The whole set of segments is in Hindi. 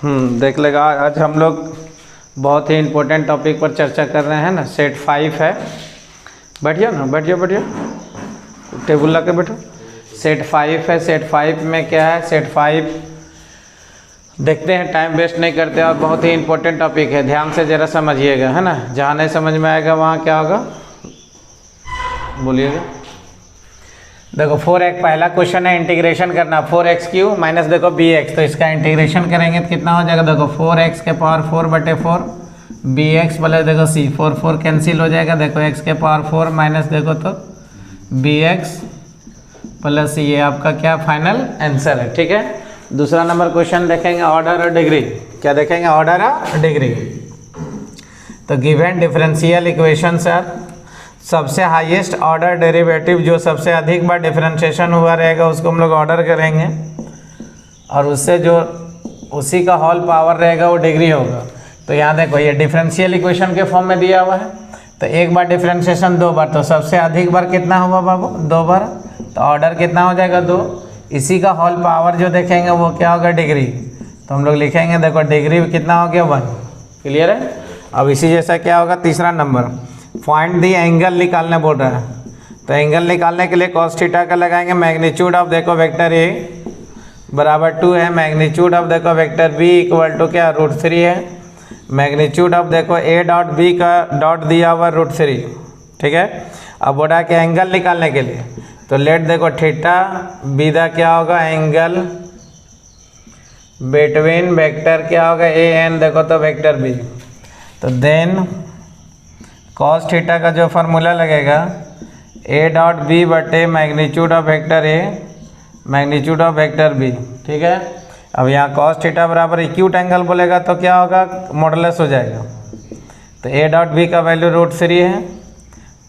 देख लेगा। आज हम लोग बहुत ही इम्पोर्टेंट टॉपिक पर चर्चा कर रहे हैं ना। सेट 5 है, बैठिए ना, बैठिए, टेबल ला के बैठो। सेट 5 है। सेट 5 में क्या है? सेट 5 देखते हैं, टाइम वेस्ट नहीं करते और बहुत ही इम्पोर्टेंट टॉपिक है, ध्यान से ज़रा समझिएगा, है ना। जहाँ नहीं समझ में आएगा वहाँ क्या होगा बोलिएगा। देखो 4x पहला क्वेश्चन है, इंटीग्रेशन करना 4x³ माइनस देखो bx, तो इसका इंटीग्रेशन करेंगे तो कितना हो जाएगा? देखो 4x के पावर 4/4 bx प्लस देखो c, 4 कैंसिल हो जाएगा। देखो x के पावर 4 माइनस देखो तो bx प्लस c, ये आपका क्या फाइनल आंसर है। ठीक है, दूसरा नंबर क्वेश्चन देखेंगे, ऑर्डर और डिग्री। क्या देखेंगे? ऑर्डर और डिग्री। तो गिवन डिफरेंशियल इक्वेशंस आर, सबसे हाईएस्ट ऑर्डर डेरिवेटिव जो सबसे अधिक बार डिफरेंशिएशन हुआ रहेगा उसको हम लोग ऑर्डर करेंगे, और उससे जो उसी का होल पावर रहेगा वो डिग्री होगा। तो यहाँ देखो ये डिफरेंशियल इक्वेशन के फॉर्म में दिया हुआ है, तो एक बार डिफरेंशिएशन 2 बार, तो सबसे अधिक बार कितना हुआ बाबू? 2 बार, तो ऑर्डर कितना हो जाएगा? 2। इसी का होल पावर जो देखेंगे वो क्या होगा? डिग्री। तो हम लोग लिखेंगे देखो डिग्री कितना हो गया? 1। क्लियर है। अब इसी जैसा क्या होगा? तीसरा नंबर, फाइंड दी एंगल निकालने बोल रहा है। तो एंगल निकालने के लिए cos थीटा का लगाएंगे। मैग्नीट्यूड ऑफ देखो वेक्टर ए बराबर 2 है, मैग्नीट्यूड ऑफ देखो वेक्टर बी इक्वल टू क्या? √3 है। मैग्नीट्यूड ऑफ देखो ए डॉट बी का डॉट दिया हुआ √3। ठीक है। अब बोला कि एंगल निकालने के लिए, तो लेट देखो थीटा बी दा क्या होगा? एंगल बिटवीन वेक्टर क्या होगा? ए एंड देखो तो वेक्टर बी। तो देन cos थीटा का जो फार्मूला लगेगा ए डॉट बी बटे magnitude of vector A magnitude of vector B. ठीक है। अब यहाँ cos थीटा बराबर एक्यूट एंगल बोलेगा तो क्या होगा? मॉडुलस हो जाएगा। तो ए डॉट बी का वैल्यू √3 है,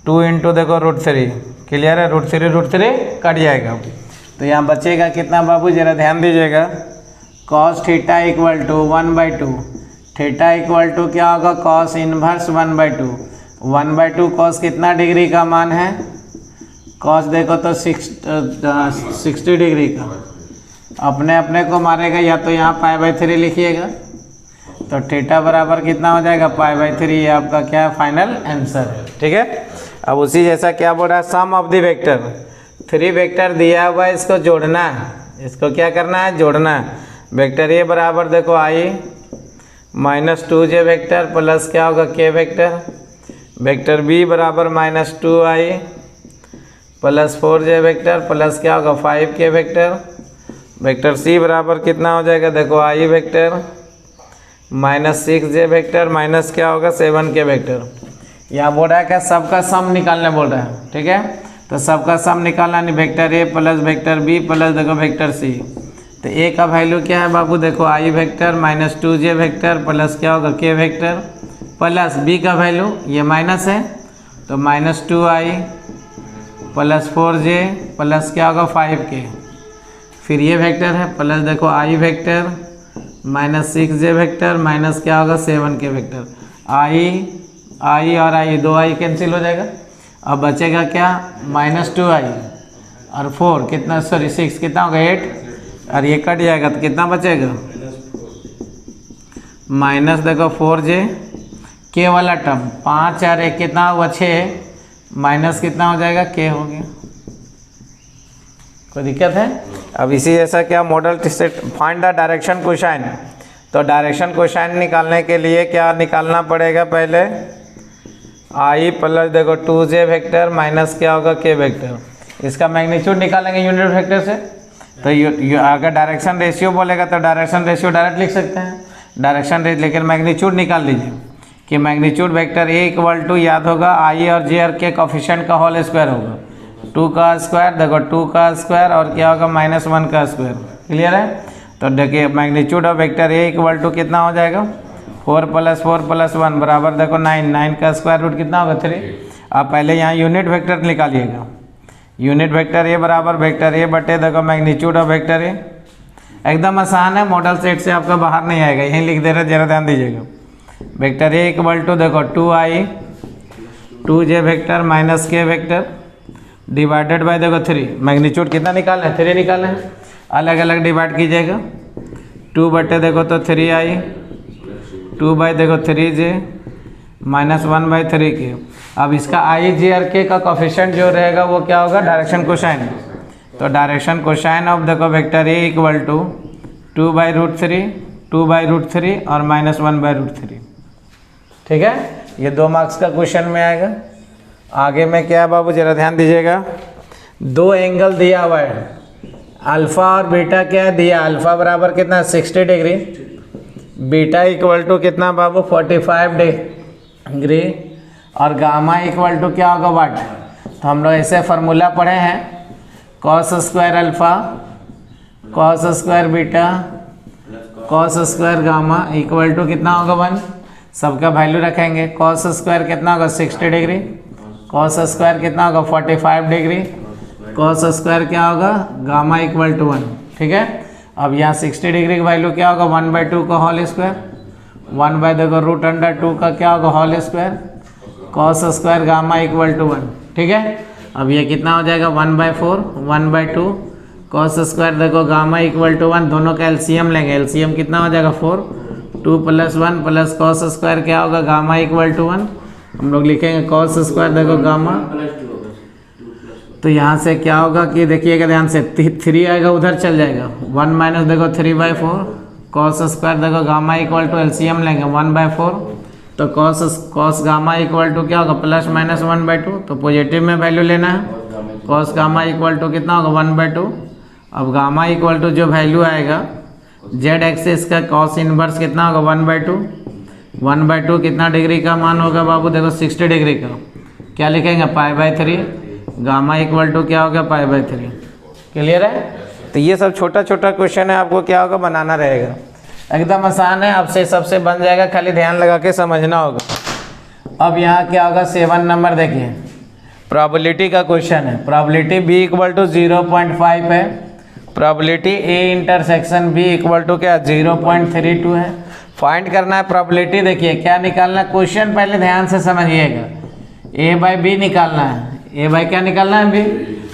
2 इंटू देखो √3। क्लियर है। √3 कट जाएगा, तो यहाँ बचेगा कितना बाबू? जरा ध्यान दीजिएगा। cos theta equal to 1/2, theta equal to क्या होगा? cos inverse 1/2। 1/2 cos कितना डिग्री का मान है? cos देखो तो 60 डिग्री का। अपने अपने को मारेगा, या तो यहाँ π/3 लिखिएगा, तो थीटा बराबर कितना हो जाएगा? π/3। ये आपका क्या है? फाइनल आंसर है। ठीक है। अब उसी जैसा क्या बोल रहा है? सम ऑफ द वेक्टर, 3 वेक्टर दिया हुआ है, इसको जोड़ना है। इसको क्या करना है? जोड़ना है। वेक्टर ए बराबर देखो i -2j वेक्टर प्लस क्या होगा? k vector. वेक्टर बी बराबर -2i plus 4j vector plus क्या होगा? 5k vector. वेक्टर सी बराबर कितना हो जाएगा? देखो i vector -6j vector minus क्या होगा? 7k vector. यहाँ बोल रहा है क्या? सबका सम निकालने बोल रहा है। ठीक है। तो सबका सम निकालना नहीं, vector A plus vector B plus देखो वेक्टर सी। तो ए का वैल्यू क्या है बाबू? देखो i vector -2j vector plus क्या होगा? k वेक्टर प्लस बी का वैल्यू ये माइनस है, तो -2i प्लस 4j प्लस क्या होगा? 5k। फिर ये वेक्टर है प्लस देखो i vector -6j vector minus क्या होगा? 7k vector. i और i 2i कैंसिल हो जाएगा। अब बचेगा क्या? -2i और 4 कितना? सॉरी 6 कितना होगा? 8, और ये कट जाएगा तो कितना बचेगा? माइनस देखो 4j, k वाला टर्म 5 और 1 कितना हुआ? 6, माइनस कितना हो जाएगा? k हो गया। कोई दिक्कत है? अब इसी जैसा क्या model set, find the direction cosine. तो डायरेक्शन कोसाइन निकालने के लिए क्या निकालना पड़ेगा? पहले i प्लस देखो 2j वेक्टर माइनस क्या होगा? k vector. इसका मैग्नीट्यूड निकालेंगे यूनिट वेक्टर से। तो अगर डायरेक्शन रेशियो बोलेगा तो डायरेक्शन रेशियो डायरेक्ट लिख सकते हैं, डायरेक्शन रेशियो, लेकिन मैग्नीट्यूड निकाल लीजिए कि magnitude vector A equal to याद होगा i और j और k कोफिशिएंट का होल स्क्वायर होगा। 2 का स्क्वायर देखो 2 का स्क्वायर और क्या होगा? -1 का स्क्वायर। क्लियर है। तो देखिए magnitude of vector A equal to कितना हो जाएगा? 4 + 4 + 1 बराबर देखो 9, 9 का स्क्वायर रूट कितना होगा? 3। आप पहले यहाँ यूनिट वेक्टर निकालिएगा। यूनिट वेक्टर ए बराबर वेक्टर ए बटे देखो मैग्नीट्यूड ऑफ वेक्टर ए। एकदम आसान है, मॉडल सेट से आपका बाहर नहीं आएगा, यहीं लिख दे रहे, जरा ध्यान दीजिएगा। वेक्टर ए इक्वल टू देखो 2i 2j vector minus k vector divided by देखो 3। मैग्नीट्यूड कितना निकालना है? 3 निकालना है। अलग अलग डिवाइड कीजिएगा। 2 बटे देखो तो 3i, 2 बाई देखो 3j माइनस 1 बाई 3k। अब इसका i j और k का कोफिशिएंट जो रहेगा वो क्या होगा, डायरेक्शन कोसाइन। तो डायरेक्शन कोसाइन ऑफ देखो vector a equal to 2 by root 3, 2 by root 3 और माइनस 1 बाई रूट 3। ठीक है, ये 2 मार्क्स का क्वेश्चन में आएगा। आगे में क्या है बाबू, जरा ध्यान दीजिएगा। 2 एंगल दिया हुआ है, अल्फा और बीटा क्या दिया, अल्फा बराबर कितना 60 डिग्री, बीटा इक्वल टू कितना बाबू 45 डिग्री, और गामा इक्वल टू क्या होगा वाट। तो हम लोग ऐसे फार्मूला पढ़े हैं, cos square alpha cos square beta cos square gamma equal to कितना होगा 1। सबका वैल्यू रखेंगे। कॉस स्क्वायर कितना होगा 60 डिग्री, कॉस स्क्वायर कितना होगा 45 डिग्री, कॉस स्क्वायर क्या होगा गामा इक्वल टू 1। ठीक है, अब यहाँ 60 डिग्री का वैल्यू क्या होगा 1/2 का होल स्क्वायर, 1 बाई देखो रूट अंडर 2 का क्या होगा whole square, cos square gamma equal to 1। ठीक है, अब ये कितना हो जाएगा 1/4, 1/2 कॉस स्क्वायर देखो गामा इक्वल टू 1, दोनों का एलसीएम लेंगे। एलसीएम कितना हो जाएगा 4, 2 + 1 प्लस कॉस स्क्वायर क्या होगा गामा इक्वल टू 1। हम लोग लिखेंगे कॉस स्क्वायर देखो गामा, तो यहाँ से क्या होगा कि देखिएगा ध्यान से 3 आएगा उधर चल जाएगा, 1 माइनस देखो 3/4 कॉस स्क्वायर देखो गामा इक्वल टू एलसीएम लेंगे 1/4, तो कॉस गामा इक्वल टू क्या होगा प्लस माइनस 1/2, तो पॉजिटिव में वैल्यू लेना है। कॉस गामा इक्वल टू कितना होगा 1/2। अब गामा इक्वल टू जो वैल्यू आएगा जेड एक्सिस का कॉस इनवर्स कितना होगा 1/2, 1/2 कितना डिग्री का मान होगा बाबू देखो 60 डिग्री का, क्या लिखेंगे π/3, गामा इक्वल टू क्या होगा π/3। क्लियर है, तो ये सब छोटा छोटा क्वेश्चन है, आपको क्या होगा बनाना रहेगा, एकदम आसान है, आपसे सबसे बन जाएगा, खाली ध्यान लगा के समझना होगा। अब यहाँ क्या होगा 7 नंबर देखिए, प्रोबेबिलिटी का क्वेश्चन है। प्रोबेबिलिटी b इक्वल टू 0.5 है, probability a intersection b equal to क्या 0.32 है। फाइंड करना है प्रोबेबिलिटी। देखिए क्या निकालना है, क्वेश्चन पहले ध्यान से समझिएगा, a/b निकालना है, a/ क्या निकालना है b,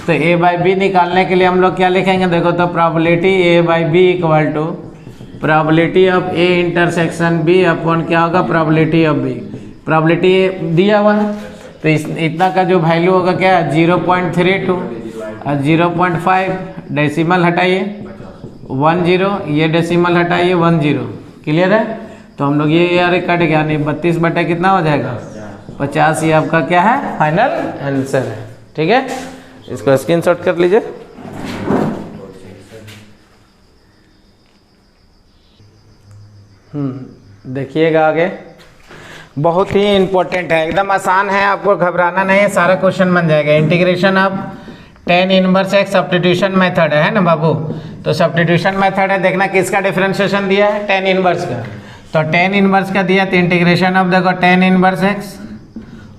तो a/b निकालने के लिए हम लोग क्या लिखेंगे देखो, तो probability a/b equal to probability of a intersection b upon क्या होगा प्रोबेबिलिटी ऑफ b। प्रोबेबिलिटी दिया हुआ है, तो इतना का जो वैल्यू होगा क्या है 0.32 और 0.5 डेसिमल हटाइए 10, ये डेसिमल हटाइए 10। क्लियर है, तो हम लोग ये यार कट गया नहीं, 32 बटे कितना हो जाएगा 50, ये आपका क्या है फाइनल आंसर है। ठीक है, इसको स्क्रीनशॉट कर लीजिए। देखिएगा आगे, बहुत ही इंपॉर्टेंट है, एकदम आसान है, आपको घबराना नहीं है, सारा क्वेश्चन बन जाएगा। इंटीग्रेशन ऑफ tan इनवर्स एक सब्स्टिट्यूशन मेथड है ना बाबू, तो सब्स्टिट्यूशन मेथड है, देखना किसका डिफरेंशिएशन दिया है tan इनवर्स का, तो tan इनवर्स का दिया, तो इंटीग्रेशन ऑफ देखो tan inverse x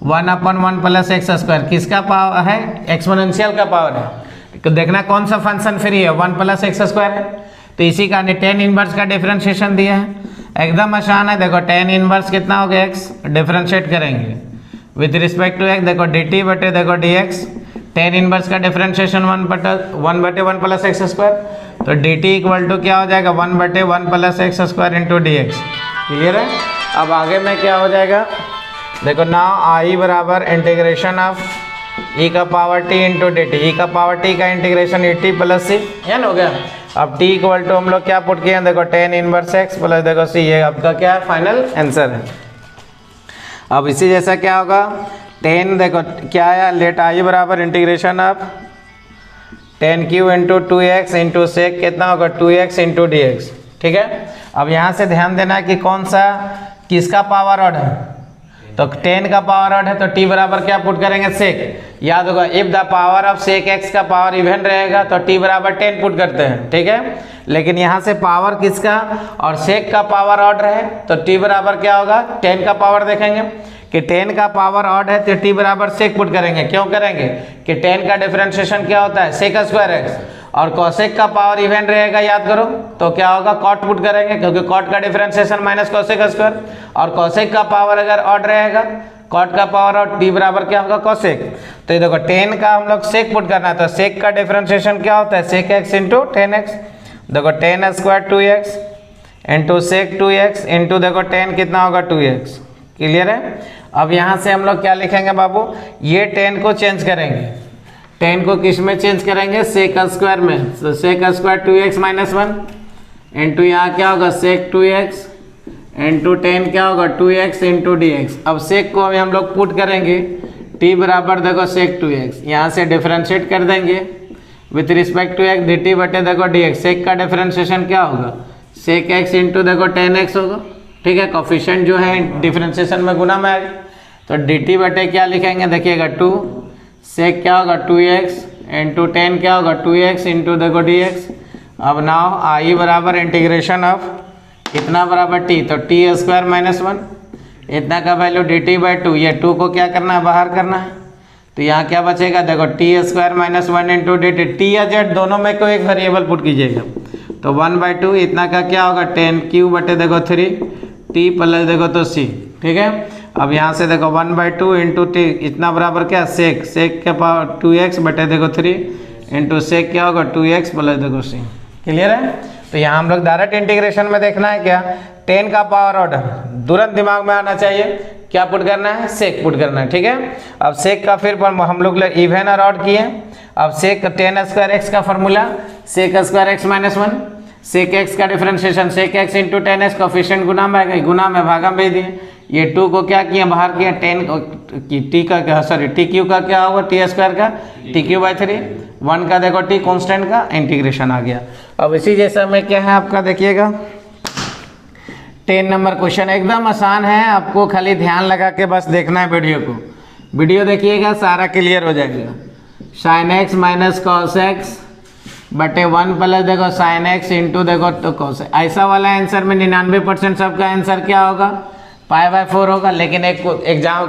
1/1 plus x square, किसका पावर है एक्सपोनेंशियल का पावर है, तो देखना कौन सा फंक्शन फ्री है 1 प्लस एक्स स्क्वायर है, तो इसी का tan इनवर्स का डिफरेंशिएशन दिया है, एकदम आसान है। देखो tan इनवर्स कितना हो गया x, डिफरेंशिएट करेंगे विद रिस्पेक्ट टू x, देखो dt बटे देखो dx, tan इनवर्स का डिफरेंशिएशन 1/1 प्लस एक्स स्क्वायर, तो dt इक्वल टू क्या हो जाएगा 1/1 plus x square into dx। Clear है, अब आगे में क्या हो जाएगा देखो, नाउ i बराबर इंटीग्रेशन ऑफ e का power t into dt, e का पावर t का integration e t plus c, यानी हो गया। अब t इक्वल टू हम लोग क्या पुट किए हैं देखो tan इनवर्स x प्लस देखो c, ये आपका क्या है फाइनल आंसर है। अब इसी जैसा क्या होगा tan देखो क्या है, लेट i बराबर integration of tan cube into 2x into sec कितना होगा 2x इंटू dx। ठीक है, अब यहाँ से ध्यान देना है कि कौन सा किसका पावर ऑड है, तो tan का पावर ऑड है, तो t बराबर क्या पुट करेंगे सेक, याद होगा if the power of sec x का पावर इवन रहेगा तो t बराबर 10 पुट करते हैं। ठीक है, लेकिन यहाँ से पावर किसका और सेक का पावर ऑड है, तो t बराबर क्या होगा 10 का पावर देखेंगे कि 10 का पावर ऑड है, तो t बराबर सेक पुट करेंगे। क्यों करेंगे कि 10 का डिफरेंशिएशन क्या होता है सेक स्क्वायर x, और कोसेक का पावर इवन रहेगा, याद करो, तो क्या होगा कॉट पुट करेंगे, क्योंकि कॉट का डिफरेंशिएशन माइनस कोसेक स्क्वायर, और कोसेक का पावर अगर ऑड रहेगा कॉट का पावर और t बराबर क्या होगा कोसेक। तो ये देखो 10 का हम लोग सेक पुट करना है, तो सेक का डिफरेंशिएशन क्या होता है सेक x इंटू 10x, देखो 10 square 2x into sec 2x into देखो टेन कितना होगा 2x। क्लियर है। अब यहाँ से हम लोग क्या लिखेंगे बाबू, ये 10 को चेंज करेंगे, 10 को किस में चेंज करेंगे, सेक स्क्वायर में। तो sec square 2x minus 1 into यहाँ क्या होगा सेक 2x इंटू 10 क्या होगा 2x इंटू dx। अब सेक को अभी हम लोग पुट करेंगे, t बराबर देखो सेक 2x, यहाँ से डिफरेंशिएट कर देंगे with respect to x dt बटे देखो dx। सेक का डिफरेंशिएशन क्या होगा, सेक x इंटू देखो 10x होगा। ठीक है, कोफिशिएंट जो है डिफरेंशिएशन में गुना में आएगा, तो dt बटे क्या लिखेंगे देखिएगा 2, सेक क्या होगा 2x इंटू 10 क्या होगा 2x इंटू देखो dx। अब नाउ आई बराबर इंटीग्रेशन ऑफ इतना बराबर t, तो t स्क्वायर माइनस 1 इतना का वैल्यू dt बाई 2, ये 2 को क्या करना है बाहर करना है, तो यहाँ क्या बचेगा देखो T square minus 1 into D T, T या जेड दोनों में कोई एक वेरिएबल पुट कीजिएगा, तो 1/2 इतना का क्या होगा 10 बटे देखो 3 टी प्लस देखो तो सी। ठीक है, अब यहाँ से देखो 1/2 इंटू टी इतना बराबर क्या सेक, सेक के पावर 2x बटे देखो 3 इंटू सेक क्या होगा 2x प्लस देखो सी। क्लियर है। तो यहाँ हम लोग डायरेक्ट इंटीग्रेशन में देखना है क्या, 10 का पावर ऑर्डर तुरंत दिमाग में आना चाहिए, क्या पुट करना है सेक पुट करना है। ठीक है, अब सेक का फिर हम लोग इवन और ऑड किए। अब सेक 10 स्क्वायर एक्स का formula sec square x minus 1, sec x का differentiation sec x into 10x, coefficient गुना में आएगा, गुना में भागा में भेज दिए, ये 2 को क्या किया बाहर किया 10 टी का क्या सॉरी टी क्यू का क्या होगा टी स्क्वायर का टी क्यू बाई 3, 1 का देखो टी कॉन्स्टेंट का इंटीग्रेशन आ गया। अब इसी जैसा में क्या है आपका देखिएगा 10 नंबर क्वेश्चन, एकदम आसान है, आपको खाली ध्यान लगा के बस देखना है वीडियो को, वीडियो देखिएगा सारा क्लियर हो जाएगा। Sine x minus cos x बटे 1 प्लस देखो साइन एक्स इंटू देखो तो कॉस, ऐसा वाला आंसर में 99% सबका आंसर क्या होगा π/4 होगा। लेकिन एक एग्जाम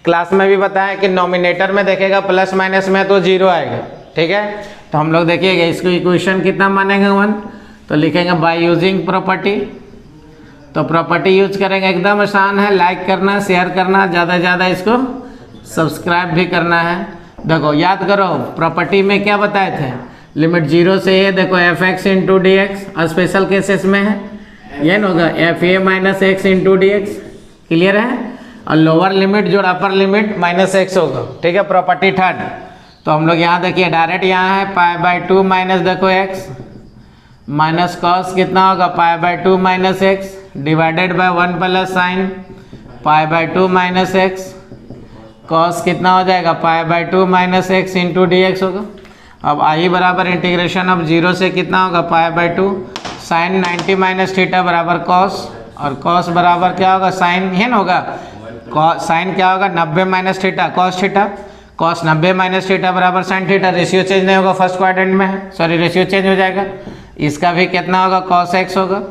क्लास में भी बताया कि नॉमिनेटर में देखेगा प्लस माइनस में तो 0 आएगा। ठीक है, तो हम लोग देखिएगा इसको इक्वेशन कितना मानेंगे 1, तो लिखेंगे बाय यूजिंग प्रॉपर्टी, तो प्रॉपर्टी यूज करेंगे, एकदम आसान है, लाइक करना शेयर करना, ज़्यादा से ज़्यादा इसको सब्सक्राइब भी करना है। देखो याद करो प्रॉपर्टी में क्या बताए थे, लिमिट 0 से ये देखो F x into d x, special cases में है ये न होगा F A minus x into d x. Clear है, और लोअर लिमिट जो अपर लिमिट माइनस एक्स होगा। ठीक है, प्रॉपर्टी थर्ड, तो हम लोग यहाँ देखिए डायरेक्ट यहाँ है π/2 माइनस देखो एक्स माइनस कॉस कितना होगा π/2 minus x divided by 1 plus sine π/2 minus x cos कितना हो जाएगा π/2 minus x into d x होगा। अब आई बराबर इंटीग्रेशन अब 0 से कितना होगा π/2 साइन 90 माइनस थीटा बराबर कॉस, और कॉस बराबर क्या होगा साइन है ना होगा, साइन क्या होगा 90 minus theta cos theta, cos 90 minus theta बराबर साइन थीटा, रेशियो चेंज नहीं होगा फर्स्ट क्वाड्रेंट में है, सॉरी रेशियो चेंज हो जाएगा, इसका भी कितना होगा कॉस एक्स होगा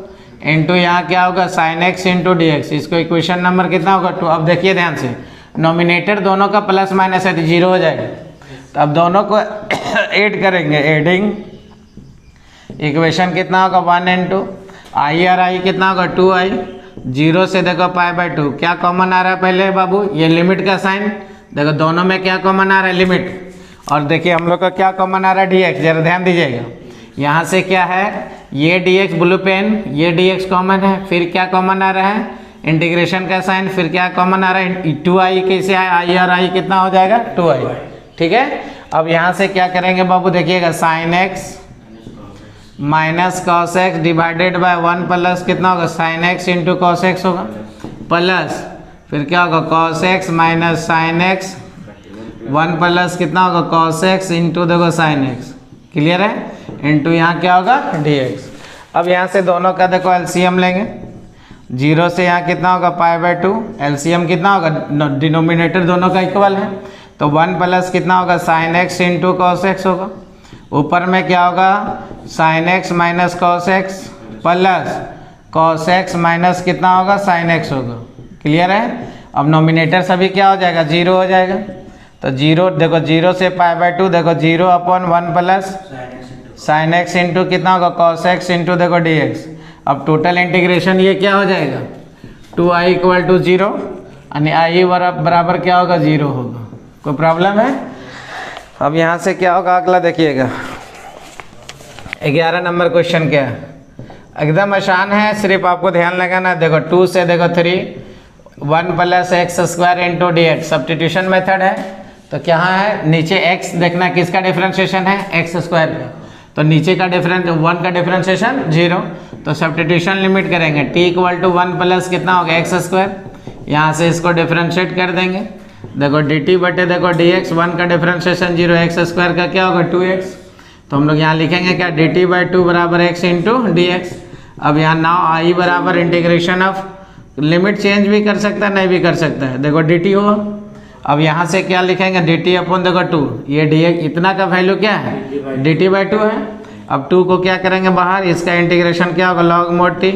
इंटू यहाँ क्या होगा sine x into d x. इसको इक्वेशन नंबर कितना होगा 2। अब देखिए ध्यान से नॉमिनेटर दोनों का प्लस माइनस है तो 0 हो जाएगा, तो अब दोनों को ऐड करेंगे, एडिंग इक्वेशन कितना होगा 1 इंटू आई और आई कितना होगा 2i, 0 से देखो π/2 क्या कॉमन आ रहा है पहले बाबू ये लिमिट का साइन, देखो दोनों में क्या कॉमन आ रहा है लिमिट, और देखिए हम लोग का क्या कॉमन आ रहा है dx, जरा ध्यान दीजिएगा यहाँ से क्या है ये dx ब्लू पेन ये dx कॉमन है, फिर क्या कॉमन आ रहा है इंटीग्रेशन का साइन, फिर क्या कॉमन आ रहा है 2i, कैसे आया आई और आई कितना हो जाएगा 2i। ठीक है, अब यहाँ से क्या करेंगे बाबू देखिएगा sine x minus cos x divided by 1 plus कितना होगा sine x into cos x होगा, प्लस फिर क्या होगा cos x minus sine x 1 plus कितना होगा कॉस एक्स इंटू देखो साइन एक्स। क्लियर है, इंटू यहाँ क्या होगा dx। अब यहाँ से दोनों का देखो एलसीएम लेंगे, 0 से यहाँ कितना होगा π/2, एलसीएम कितना होगा डिनोमिनेटर दोनों का इक्वल है, तो 1 प्लस कितना होगा sine x into cos x होगा, ऊपर में क्या होगा sine x minus cos x plus cos x minus कितना होगा साइन एक्स होगा। क्लियर है, अब नॉमिनेटर सभी क्या हो जाएगा 0 हो जाएगा, तो 0 देखो 0 से π/2 देखो 0/1 प्लस साइन एक्स इंटू कितना होगा कॉस एक्स इंटू देखो dx। अब टोटल इंटीग्रेशन ये क्या हो जाएगा 2i = 0 यानी आई बराबर क्या होगा 0 होगा। कोई प्रॉब्लम है। अब यहाँ से क्या होगा अगला देखिएगा 11 नंबर क्वेश्चन क्या है, एकदम आसान है, सिर्फ आपको ध्यान लगाना। देखो 2 से देखो 3, 1 plus x square into d x, substitution method है। तो क्या है, नीचे x देखना किसका डिफरेंशिएशन है, एक्स स्क्वायर का। तो नीचे का डिफरेंस 1 का डिफरेंशिएशन 0, तो सब्स्टिट्यूशन लिमिट करेंगे t इक्वल टू 1 प्लस कितना होगा एक्स स्क्वायर, यहाँ से इसको डिफरेंशिएट कर देंगे। देखो dt बटे देखो dx, 1 का डिफरेंशिएशन 0, एक्स स्क्वायर का क्या होगा 2x। तो हम लोग यहाँ लिखेंगे क्या, dt बाई 2 बराबर x इंटू डी एक्स। अब यहाँ नाउ आई बराबर इंटीग्रेशन ऑफ, लिमिट चेंज भी कर सकता है नहीं भी कर सकता है। देखो dt हुआ, अब यहाँ से क्या लिखेंगे dt अपन देखो 2, ये dx इतना का वैल्यू क्या है dt बाई 2 है। अब 2 को क्या करेंगे बाहर, इसका इंटीग्रेशन क्या होगा log mod t।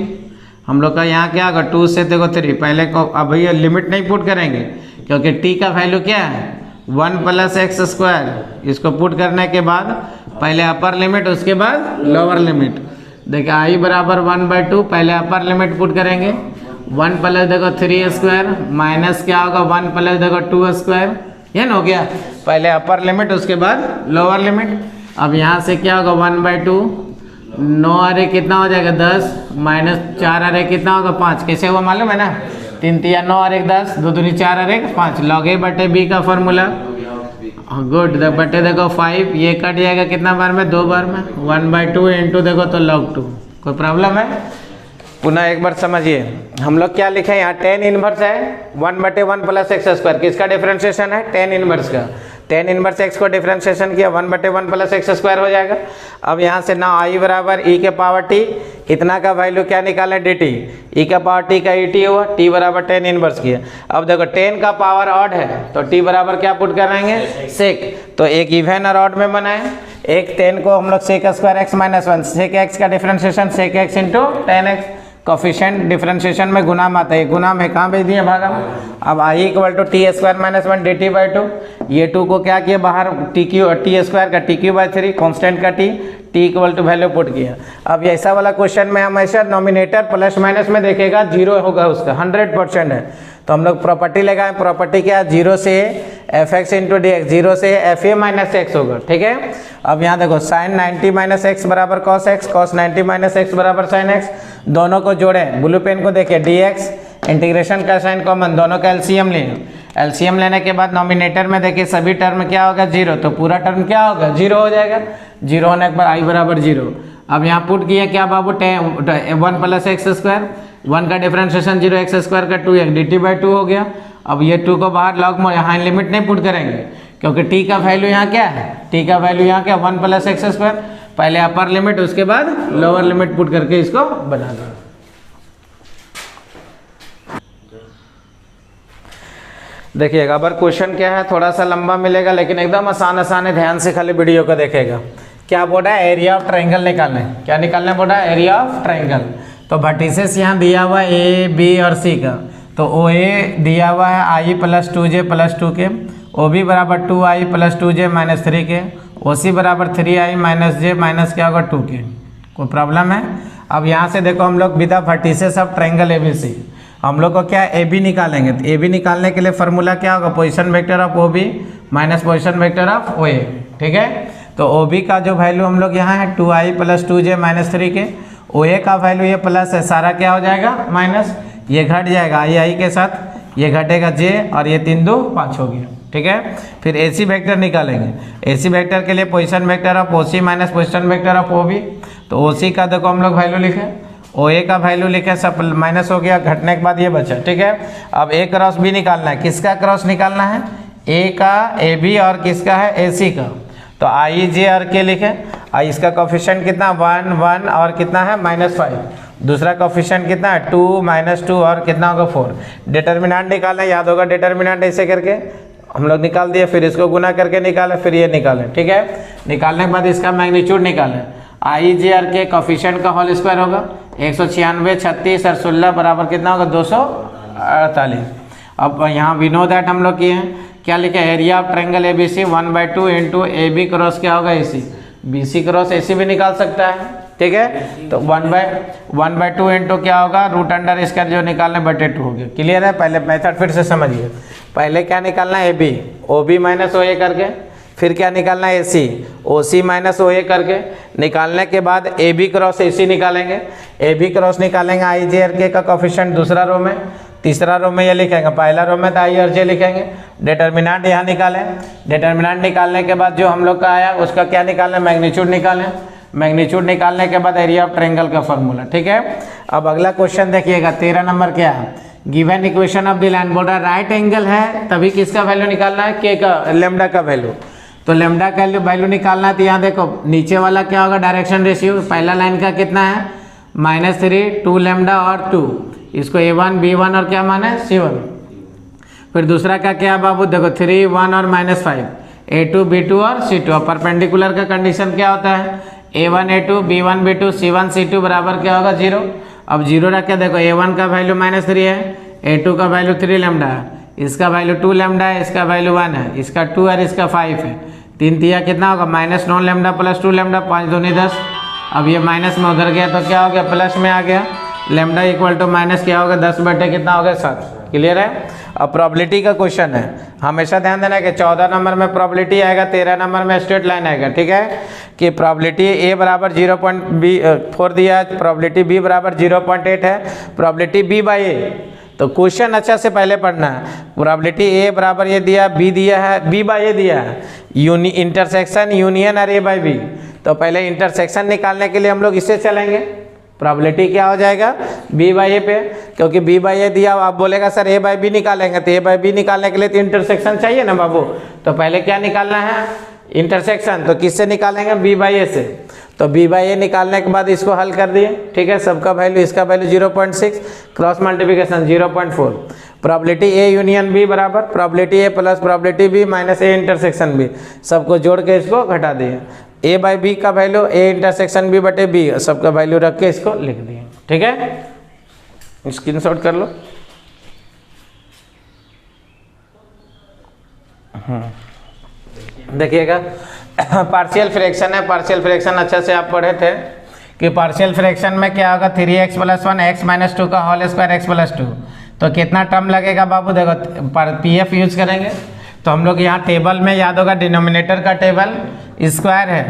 हम लोग का यहाँ क्या होगा 2 से देखो 3, पहले को अब ये लिमिट नहीं पुट करेंगे क्योंकि t का वैल्यू क्या है 1 प्लस एक्स स्क्वायर। इसको पुट करने के बाद पहले अपर लिमिट उसके बाद लोअर लिमिट। देखिए आई बराबर 1/2, पहले अपर लिमिट पुट करेंगे 1 प्लस देखो 3 स्क्वायर माइनस क्या होगा 1 प्लस देखो 2 स्क्वायर, ये ना हो गया पहले अपर लिमिट उसके बाद लोअर लिमिट। अब यहाँ से क्या होगा 1/2, 9 अरे कितना हो जाएगा 10, माइनस 4 अरे कितना होगा 5। कैसे हुआ मालूम है ना, 3 3 9 और 1 10, 2 दूनी 4 और 1 5, लॉग ए बटे बी का फॉर्मूला। गुड, बटे देखो 5, ये कट जाएगा कितना बार में 2 बार में, 1/2 इंटू देखो तो log 2। कोई प्रॉब्लम है, पुनः एक बार समझिए। हम लोग क्या लिखे यहाँ, tan इनवर्स है 1/1 प्लस एक्स स्क्वायर, किसका डिफरेंशिएशन है tan इनवर्स का। tan इनवर्स एक्स को डिफरेंशिएशन किया 1/1 प्लस एक्स स्क्वायर हो जाएगा। अब यहाँ से ना आई बराबर ई के पावर टी, इतना का वैल्यू क्या निकाला डी टी, ई का पावर टी का ई टी हुआ, टी बराबर tan इनवर्स किया। अब देखो 10 का पावर ऑड है तो टी बराबर क्या पुट कराएंगे सेक, तो एक इवन और ऑड में बनाए। एक 10 को हम लोग sec square x minus 1, sec x का differentiation sec x into ten x. Coefficient differentiation में गुणाम आता है, गुणाम है कहाँ भेज दिए भागा। अब I equal to t square minus 1 d t by 2, ये 2 को क्या किया बाहर टी स्क्वायर का टी क्यू बाई 3, कॉन्स्टेंट का t equal to value put किया। अब ऐसा वाला क्वेश्चन में हमेशा नॉमिनेटर प्लस माइनस में देखेगा 0 होगा उसका, 100% है। तो हम लोग प्रॉपर्टी लगाएं, प्रॉपर्टी क्या है 0 से F x into d x, 0 से एफ ए माइनस एक्स होगा, ठीक है। अब यहाँ देखो साइन 90 माइनस एक्स बराबर cos x, cos 90 minus x बराबर साइन एक्स। दोनों को जोड़ें, ब्लू पेन को देखिए डी एक्स इंटीग्रेशन का साइन कॉमन, दोनों का एलसीएम लें। एलसीएम लेने के बाद नॉमिनेटर में देखिए सभी टर्म क्या होगा 0, तो पूरा टर्म क्या होगा 0 हो जाएगा। 0 होने के बाद आई बराबर 0। अब यहाँ पुट किया क्या बाबू 1 प्लस एक्स स्क्वायर, 1 का डिफरेंशिएशन 0, एक्स स्क्वायर का 2x डी टी बाई 2 हो गया। अब ये 2 को बाहर लॉग में, यहाँ लिमिट नहीं पुट करेंगे क्योंकि t का वैल्यू यहाँ क्या है, t का वैल्यू यहाँ क्या 1 प्लस एक्स स्क्वायर, पहले अपर लिमिट उसके बाद लोअर लिमिट पुट करके इसको बना दो। देखिएगा अगर क्वेश्चन क्या है थोड़ा सा लंबा मिलेगा लेकिन एकदम आसान आसान है, ध्यान से खाली वीडियो को देखेगा। क्या बोला है एरिया ऑफ ट्रायंगल निकालना है, क्या निकालना है बोला एरिया ऑफ ट्रायंगल। तो वर्टिसेस यहाँ दिया हुआ है ए बी और सी का, तो ओ ए दिया हुआ है आई प्लस 2j प्लस 2 के, ओ बी बराबर 2i प्लस 2j माइनस 3 के, ओ सी बराबर 3i माइनस j माइनस क्या होगा 2 के। कोई प्रॉब्लम है। अब यहाँ से देखो हम लोग with vertices of triangle A B C, हम लोग को क्या ए बी निकालेंगे। तो ए बी निकालने के लिए फॉर्मूला क्या होगा position vector of O B minus position vector of O A, ठीक है। तो ओ बी का जो वैल्यू हम लोग यहाँ है 2i प्लस 2j माइनस 3 के, ओ ए का वैल्यू ये प्लस है, सारा क्या हो जाएगा माइनस, ये घट जाएगा आई के साथ, ये घटेगा j और ये 3 2 5 हो गया, ठीक है। फिर ए सी वेक्टर निकालेंगे। ए सी वेक्टर के लिए position vector of O C minus position vector of O B, तो ओ सी का देखो हम लोग वैल्यू लिखे, ओ ए का वैल्यू लिखे, सब माइनस हो गया, घटने के बाद ये बचा, ठीक है। अब ए क्रॉस बी निकालना है, किसका क्रॉस निकालना है ए का ए बी और किसका है ए सी का, तो आई जे आर के लिखे। इसका कोफिशिएंट कितना 1 1 और कितना है -5, दूसरा कोफिशिएंट कितना है 2 -2 और कितना होगा 4। डिटर्मिनेंट निकालना, याद होगा डिटर्मिनेंट ऐसे करके हम लोग निकाल दिए, फिर इसको गुना करके निकालें, फिर ये निकालें, ठीक है। निकालने के बाद इसका मैग्नीट्यूड निकालें, आई जे आर के कोफिशिएंट का होल स्क्वायर होगा 196 36 और 16 बराबर कितना होगा 248। अब यहाँ वी नो दैट हम लोग किए हैं, क्या लिखे area of triangle A B C 1/2 into A B cross क्या होगा ए सी, बी सी क्रॉस ए सी भी निकाल सकता है, ठीक है। तो 1/2 इंटू क्या होगा रूट अंडर इसका जो निकालना /2 हो गया। क्लियर है। पहले मेथड फिर से समझिए, पहले क्या निकालना है A B, O B minus O A करके, फिर क्या निकालना है AC, OC माइनस OA करके निकालने के बाद AB क्रॉस AC निकालेंगे, AB क्रॉस निकालेंगे IJ और K का कोफिशिएंट दूसरा रो में, तीसरा रो में ये लिखेंगे, पहला रो में तो I और J लिखेंगे। डिटर्मिनेंट यहाँ निकालें, डिटर्मिनेंट निकालने के बाद जो हम लोग का आया उसका क्या निकालें, मैग्नीट्यूड निकालें, मैग्नीट्यूड निकालने के बाद एरिया ऑफ ट्रायंगल का फॉर्मूला। ठीक है, अब अगला क्वेश्चन देखिएगा 13 नंबर क्या है, given equation of the line, बोल रहा है राइट एंगल है तभी किसका वैल्यू निकालना है, के का, लेमडा का वैल्यू। तो लेमडा का वैल्यू निकालना है तो यहाँ देखो नीचे वाला क्या होगा, डायरेक्शन रेशियो, पहला लाइन का कितना है -3, 2 लेमडा और 2, इसको A1 B1 और क्या माना है C1। फिर दूसरा का क्या बाबू, देखो 3 1 और -5, A2 B2 और C2। अब परपेंडिकुलर का कंडीशन क्या होता है, A1 A2 B1 B2 C1 C2 बराबर क्या होगा 0। अब 0 रख के देखो A1 का वैल्यू -3 है, A2 का वैल्यू 3 लेमडा है, इसका वैल्यू 2 लेमडा है, इसका वैल्यू 1 है, इसका 2 और इसका 5 है, 3 तिया कितना होगा -9 लेमडा प्लस 2 लेमडा, 5 दूनी 10। अब ये माइनस में उधर गया तो क्या हो गया, प्लस में आ गया, लेमडा इक्वल टू माइनस क्या होगा 10 बटे कितना होगा 7। क्लियर है। अब प्रोबेबिलिटी का क्वेश्चन है, हमेशा ध्यान देना कि 14 नंबर में प्रोबेबिलिटी आएगा, 13 नंबर में स्ट्रेट लाइन आएगा। ठीक है, कि प्रोबेबिलिटी A बराबर 0.4 दिया है, प्रोबेबिलिटी B बराबर 0.8 है, प्रोबेबिलिटी B बाई A। तो क्वेश्चन अच्छा से पहले पढ़ना है, प्रोबेबिलिटी A बराबर ये दिया, B दिया है, B बाई A दिया है, इंटरसेक्शन यूनियन और A बाई B। तो पहले इंटरसेक्शन निकालने के लिए हम लोग इससे चलेंगे, प्रोबेबिलिटी क्या हो जाएगा B बाई A पे, क्योंकि B बाई A दिया, आप बोलेगा सर A बाई B निकालेंगे, तो A बाई B निकालने के लिए तो इंटरसेक्शन चाहिए ना बाबू। तो पहले क्या निकालना है, इंटरसेक्शन। तो किससे निकालेंगे, B बाई A से। तो B बाई A निकालने के बाद इसको हल कर दिए। ठीक है, सबका वैल्यू, इसका value 0.6, cross multiplication 0.4, probability A union B बराबर probability A plus probability B minus A intersection B, सबको जोड़ के इसको घटा दिए। A बाई B का वैल्यू A इंटरसेक्शन B बटे B, सबका वैल्यू रख के इसको लिख दिए। ठीक है, स्क्रीनशॉट कर लो। देखिएगा पार्शियल फ्रैक्शन है, पार्शियल फ्रैक्शन अच्छा से आप पढ़े थे कि पार्शियल फ्रैक्शन में क्या होगा, 3x + 1 x - 2 का होल स्क्वायर x + 2। तो कितना टर्म लगेगा बाबू, देखो PF यूज करेंगे तो हम लोग यहाँ टेबल में याद होगा, डिनोमिनेटर का टेबल स्क्वायर है,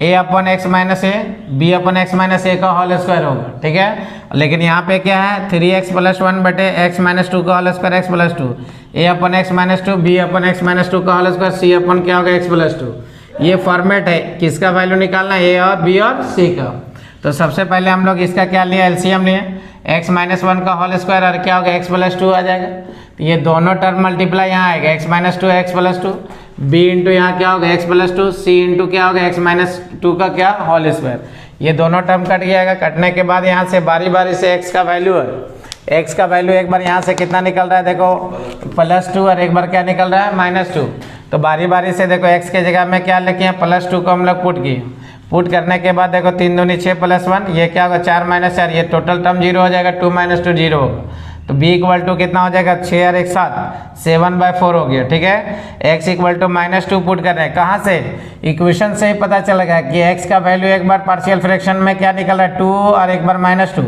A/x - A B/x - A का होल स्क्वायर होगा। ठीक है, लेकिन यहाँ पे क्या है, 3x + 1 बटे x - 2 का whole square x + 2, A/x - 2 B/x - 2 का होल स्क्वायर C क्या होगा x + 2। ये फॉर्मेट है, किसका वैल्यू निकालना है, A और B और C का। तो सबसे पहले हम लोग इसका क्या लिया, एलसीएम लिए, x - 1 का होल स्क्वायर और क्या होगा x + 2 आ जाएगा। तो ये दोनों टर्म मल्टीप्लाई यहाँ आएगा, x - 2 x + 2, b इंटू यहाँ क्या होगा x + 2, c इंटू क्या होगा x - 2 का क्या होल स्क्वायर। ये दोनों टर्म कट जाएगा, कटने के बाद यहाँ से बारी बारी से x का वैल्यू है, x का वैल्यू एक बार यहाँ से कितना निकल रहा है, देखो +2 और एक बार क्या निकल रहा है -2। तो बारी बारी से देखो x के जगह में क्या लिखे हैं, +2 को हम लोग पुट किए, पुट करने के बाद देखो 3 दूनी 6 + 1, ये क्या होगा 4 - 4, ये टोटल टर्म 0 हो जाएगा, 2 - 2 0 होगा। तो b = कितना हो जाएगा, 6 और 1 7, 7/4 हो गया। ठीक है, x = -2 पुट कर रहे हैं, कहाँ से, इक्वेशन से ही पता चलेगा कि x का वैल्यू एक बार पार्शियल फ्रैक्शन में क्या निकल रहा है 2 और एक बार -2,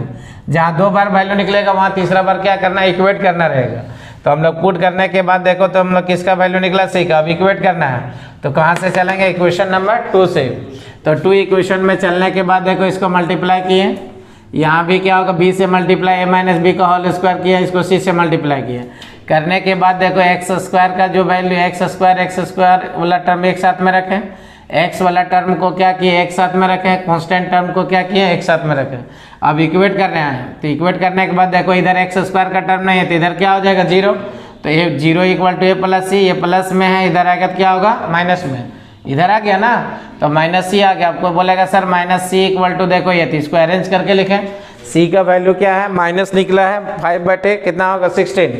जहाँ 2 बार वैल्यू निकलेगा वहाँ तीसरा बार क्या करना है, इक्वेट करना रहेगा। तो हम लोग पुट करने के बाद देखो तो हम लोग किसका वैल्यू निकला, c का। अब इक्वेट करना है तो कहाँ से चलेंगे, इक्वेशन नंबर 2 से। तो 2 इक्वेशन में चलने के बाद देखो इसको मल्टीप्लाई किए, यहाँ भी क्या होगा b से मल्टीप्लाई a - b का होल स्क्वायर किया, इसको c से मल्टीप्लाई किया, करने के बाद देखो x² का जो वैल्यू x² वाला टर्म एक साथ में रखें, x वाला टर्म को क्या किए एक साथ में रखें, कांस्टेंट टर्म को क्या किए एक साथ में रखें। अब इक्वेट कर रहे हैं, तो इक्वेट करने के बाद देखो इधर x² का टर्म नहीं है तो इधर क्या हो जाएगा 0, तो ये 0 = a + c, ये प्लस में है, इधर आएगा तो क्या होगा माइनस में, इधर आ गया ना, तो -c आ गया। आपको बोलेगा सर -c = देखो ये, तो इसको अरेंज करके लिखें, c का वैल्यू क्या है, माइनस निकला है 5 बटे कितना होगा 16।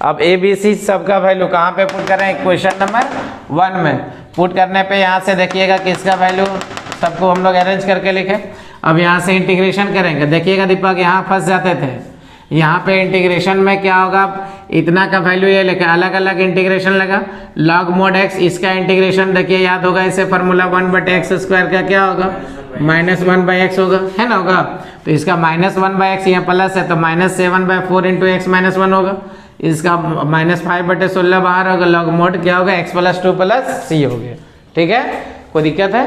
अब a b c सबका वैल्यू कहाँ पे पुट करें, इक्वेशन नंबर 1 में पुट करने पे यहाँ से देखिएगा कि इसका वैल्यू सबको हम लोग अरेंज करके लिखें। अब यहाँ से इंटीग्रेशन करेंगे, देखिएगा दीपक यहाँ फंस जाते थे, यहाँ पे इंटीग्रेशन में क्या होगा, इतना का वैल्यू ये लेकर अलग अलग इंटीग्रेशन लगा, log mod x, इसका इंटीग्रेशन देखिए याद होगा, इसे फार्मूला 1/x² का क्या होगा -1/x होगा, है ना, होगा। तो इसका -1/x यहाँ प्लस है तो -7/4 × x - 1 होगा, इसका -5/16 बाहर होगा, log mod क्या होगा x + 2 + c हो गया। ठीक है, कोई दिक्कत है?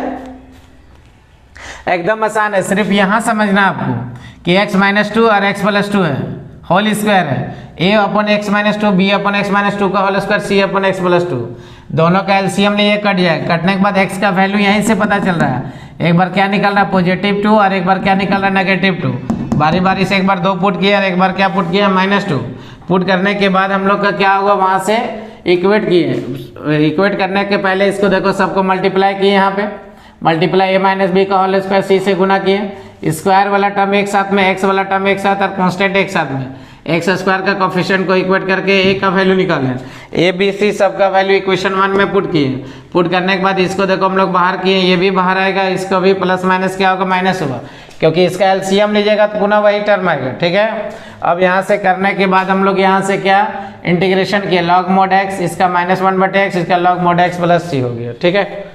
एकदम आसान है, सिर्फ यहाँ समझना आपको कि x माइनस टू और x प्लस टू है, होल स्क्वायर है, a upon x minus two, B upon x minus two का whole square, C upon x plus two, दोनों का एलसीएम लिए कट जाए, कटने के बाद x का वैल्यू यहीं से पता चल रहा है, एक बार क्या निकल रहा है पॉजिटिव 2 और एक बार क्या निकल रहा है नेगेटिव 2, बारी बारी से एक बार 2 पुट किया और एक बार क्या पुट किया -2, पुट करने के बाद हम लोग का क्या होगा, वहाँ से इक्वेट किए, इक्वेट करने के पहले इसको देखो सबको मल्टीप्लाई किए, यहाँ पे मल्टीप्लाई a माइनस बी का होल स्क्वायर सी से गुना किए, स्क्वायर वाला टर्म एक साथ में, x वाला टर्म एक साथ और कांस्टेंट एक साथ में, एक्स स्क्वायर का कोफिशिएंट को इक्वेट करके a का वैल्यू निकालें, a b c सब का वैल्यू इक्वेशन 1 में पुट किए, पुट करने के बाद इसको देखो हम लोग बाहर किए, ये भी बाहर आएगा, इसको भी प्लस माइनस क्या होगा, माइनस होगा, क्योंकि इसका एलसीएम लीजिएगा तो पुनः वही टर्म आएगा, ठीक है। अब यहाँ से करने के बाद हम लोग यहाँ से क्या इंटीग्रेशन किए, log mod x, इसका -1/x, इसका log mod x plus c हो गया, ठीक है।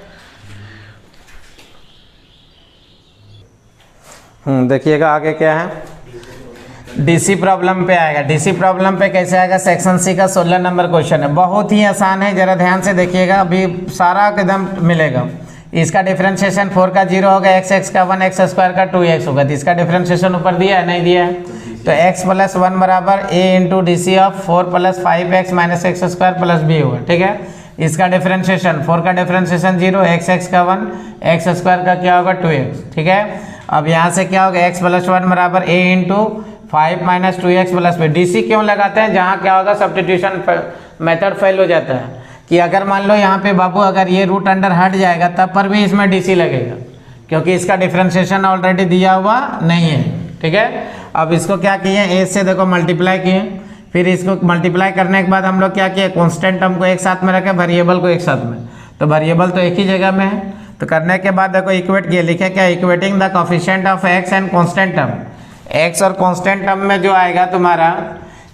देखिएगा आगे क्या है, डीसी प्रॉब्लम पे आएगा। डीसी प्रॉब्लम पे कैसे आएगा, सेक्शन सी का 16 नंबर क्वेश्चन है, बहुत ही आसान है, जरा ध्यान से देखिएगा, अभी सारा एकदम मिलेगा। इसका डिफरेंशिएशन 4 का 0 होगा, x का 1, x स्क्वायर का 2x होगा, तो इसका डिफरेंशिएशन ऊपर दिया है, नहीं दिया है, तो x प्लस 1 बराबर a into D C of 4 plus 5x minus x square plus b होगा, ठीक है। इसका डिफरेंशिएशन 4 का डिफरेंशिएशन 0, x का 1, x स्क्वायर का क्या होगा 2x, ठीक है। अब यहाँ से क्या होगा, x प्लस 1 बराबर a into 5 minus 2x plus b। D C क्यों लगाते हैं, जहाँ क्या होगा सब्स्टिट्यूशन मेथड फेल हो जाता है, कि अगर मान लो यहाँ पे बाबू अगर ये रूट अंडर हट जाएगा तब पर भी इसमें डीसी लगेगा, क्योंकि इसका डिफरेंशिएशन ऑलरेडी दिया हुआ नहीं है, ठीक है। अब इसको क्या किए, ए से देखो मल्टीप्लाई किए, फिर इसको मल्टीप्लाई करने के बाद हम लोग क्या किए, कॉन्स्टेंट टर्म को एक साथ में रखे, वेरिएबल को एक साथ में, तो वेरिएबल तो एक ही जगह में है, तो करने के बाद देखो इक्वेट किए, लिखे क्या, equating the coefficient of x and constant term, x और कॉन्स्टेंट टर्म में जो आएगा तुम्हारा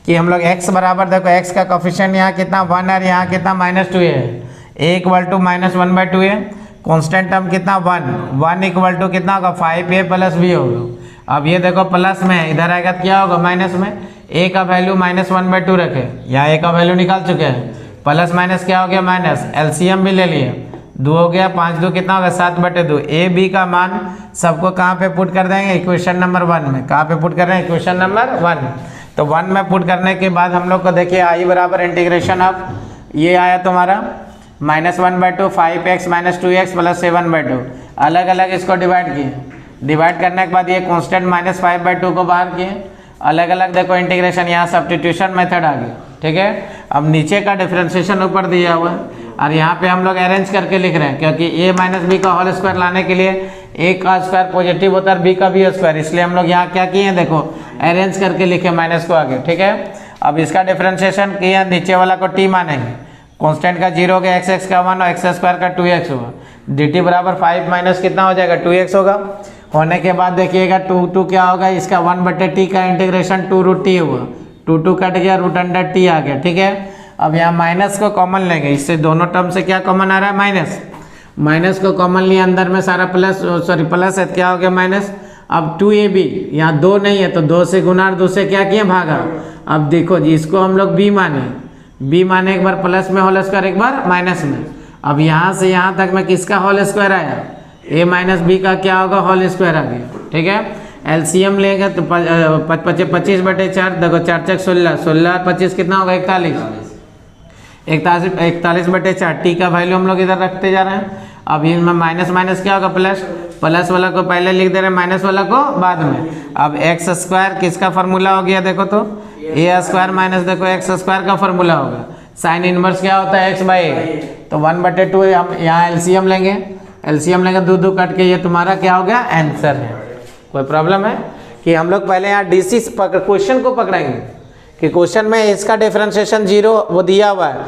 कि हम लोग x बराबर देखो x का कोफिशिएंट यहाँ कितना 1 और यहाँ कितना -2 है, a इक्वल टू -1/2 है, कॉन्स्टेंट टर्म कितना 1 इक्वल टू कितना होगा 5a प्लस b होगा। अब ये देखो प्लस में है, इधर आएगा तो क्या होगा माइनस में, a का वैल्यू -1/2 रखे, यहाँ a का वैल्यू निकाल चुके हैं, प्लस माइनस क्या हो गया माइनस, एलसीएम भी ले लिए, 2 हो गया, 5 2 कितना होगा 7/2, ए बी का मान सबको कहाँ पे पुट कर देंगे, इक्वेशन नंबर 1 में, कहाँ पे पुट कर रहे हैं, इक्वेशन नंबर 1, तो 1 में पुट करने के बाद हम लोग को देखिए आई बराबर इंटीग्रेशन ऑफ ये आया तुम्हारा -1/2 5x माइनस 2x प्लस 7/2, अलग अलग इसको डिवाइड किए, डिवाइड करने के बाद ये कॉन्स्टेंट -5/2 को बाहर किए, अलग अलग देखो इंटीग्रेशन, यहाँ सब्स्टिट्यूशन मेथड आ गया, ठीक है। अब नीचे का डिफरेंशिएशन ऊपर दिया हुआ है और यहाँ पे हम लोग अरेंज करके लिख रहे हैं, क्योंकि a माइनस बी का होल स्क्वायर लाने के लिए a का स्क्वायर पॉजिटिव होता है, b का भी स्क्वायर, इसलिए हम लोग यहाँ क्या किए हैं देखो अरेंज करके लिखे माइनस को आगे, ठीक है। अब इसका डिफरेंशिएशन किया, नीचे वाला को t मानेंगे, कॉन्स्टेंट का 0 हो गया, x का 1 और x स्क्वायर का 2x होगा, dt बराबर 5 माइनस कितना हो जाएगा 2x होगा, होने के बाद देखिएगा 2 क्या होगा, इसका 1/t का इंटीग्रेशन 2√t होगा, 2 कट गया, रूट अंडर t आ गया, ठीक है। अब यहाँ माइनस को कॉमन लेंगे, इससे दोनों टर्म से क्या कॉमन आ रहा है माइनस, माइनस को कॉमन लिया, अंदर में सारा प्लस प्लस है, क्या हो गया माइनस। अब 2ab यहाँ 2 नहीं है तो 2 से गुना और 2 से क्या किए भागा। अब देखो जी इसको हम लोग b माने एक बार प्लस में होल स्क्वायर, एक बार माइनस में। अब यहाँ से यहाँ तक में किसका होल स्क्वायर आया, a माइनस बी का क्या होगा होल स्क्वायर आ गया, ठीक है। एलसीएम लेंगे तो 25/4 देखो 4 × 16, 16 और 25 कितना होगा 41/4, टी का वैल्यू हम लोग इधर रखते जा रहे हैं। अब इनमें माइनस माइनस क्या होगा प्लस, प्लस वाला को पहले लिख दे रहे हैं, माइनस वाला को बाद में। अब एक्स स्क्वायर किसका फार्मूला हो गया देखो, तो ए स्क्वायर माइनस देखो एक्स स्क्वायर का फार्मूला होगा, साइन इनवर्स क्या होता है x/a, तो 1/2 हम यहाँ एलसीएम लेंगे, 2 कट के, ये तुम्हारा क्या हो गया आंसर है। कोई प्रॉब्लम है कि हम लोग पहले यहाँ डीसी क्वेश्चन को पकड़ेंगे कि क्वेश्चन में इसका डिफरेंशिएशन 0 वो दिया हुआ है,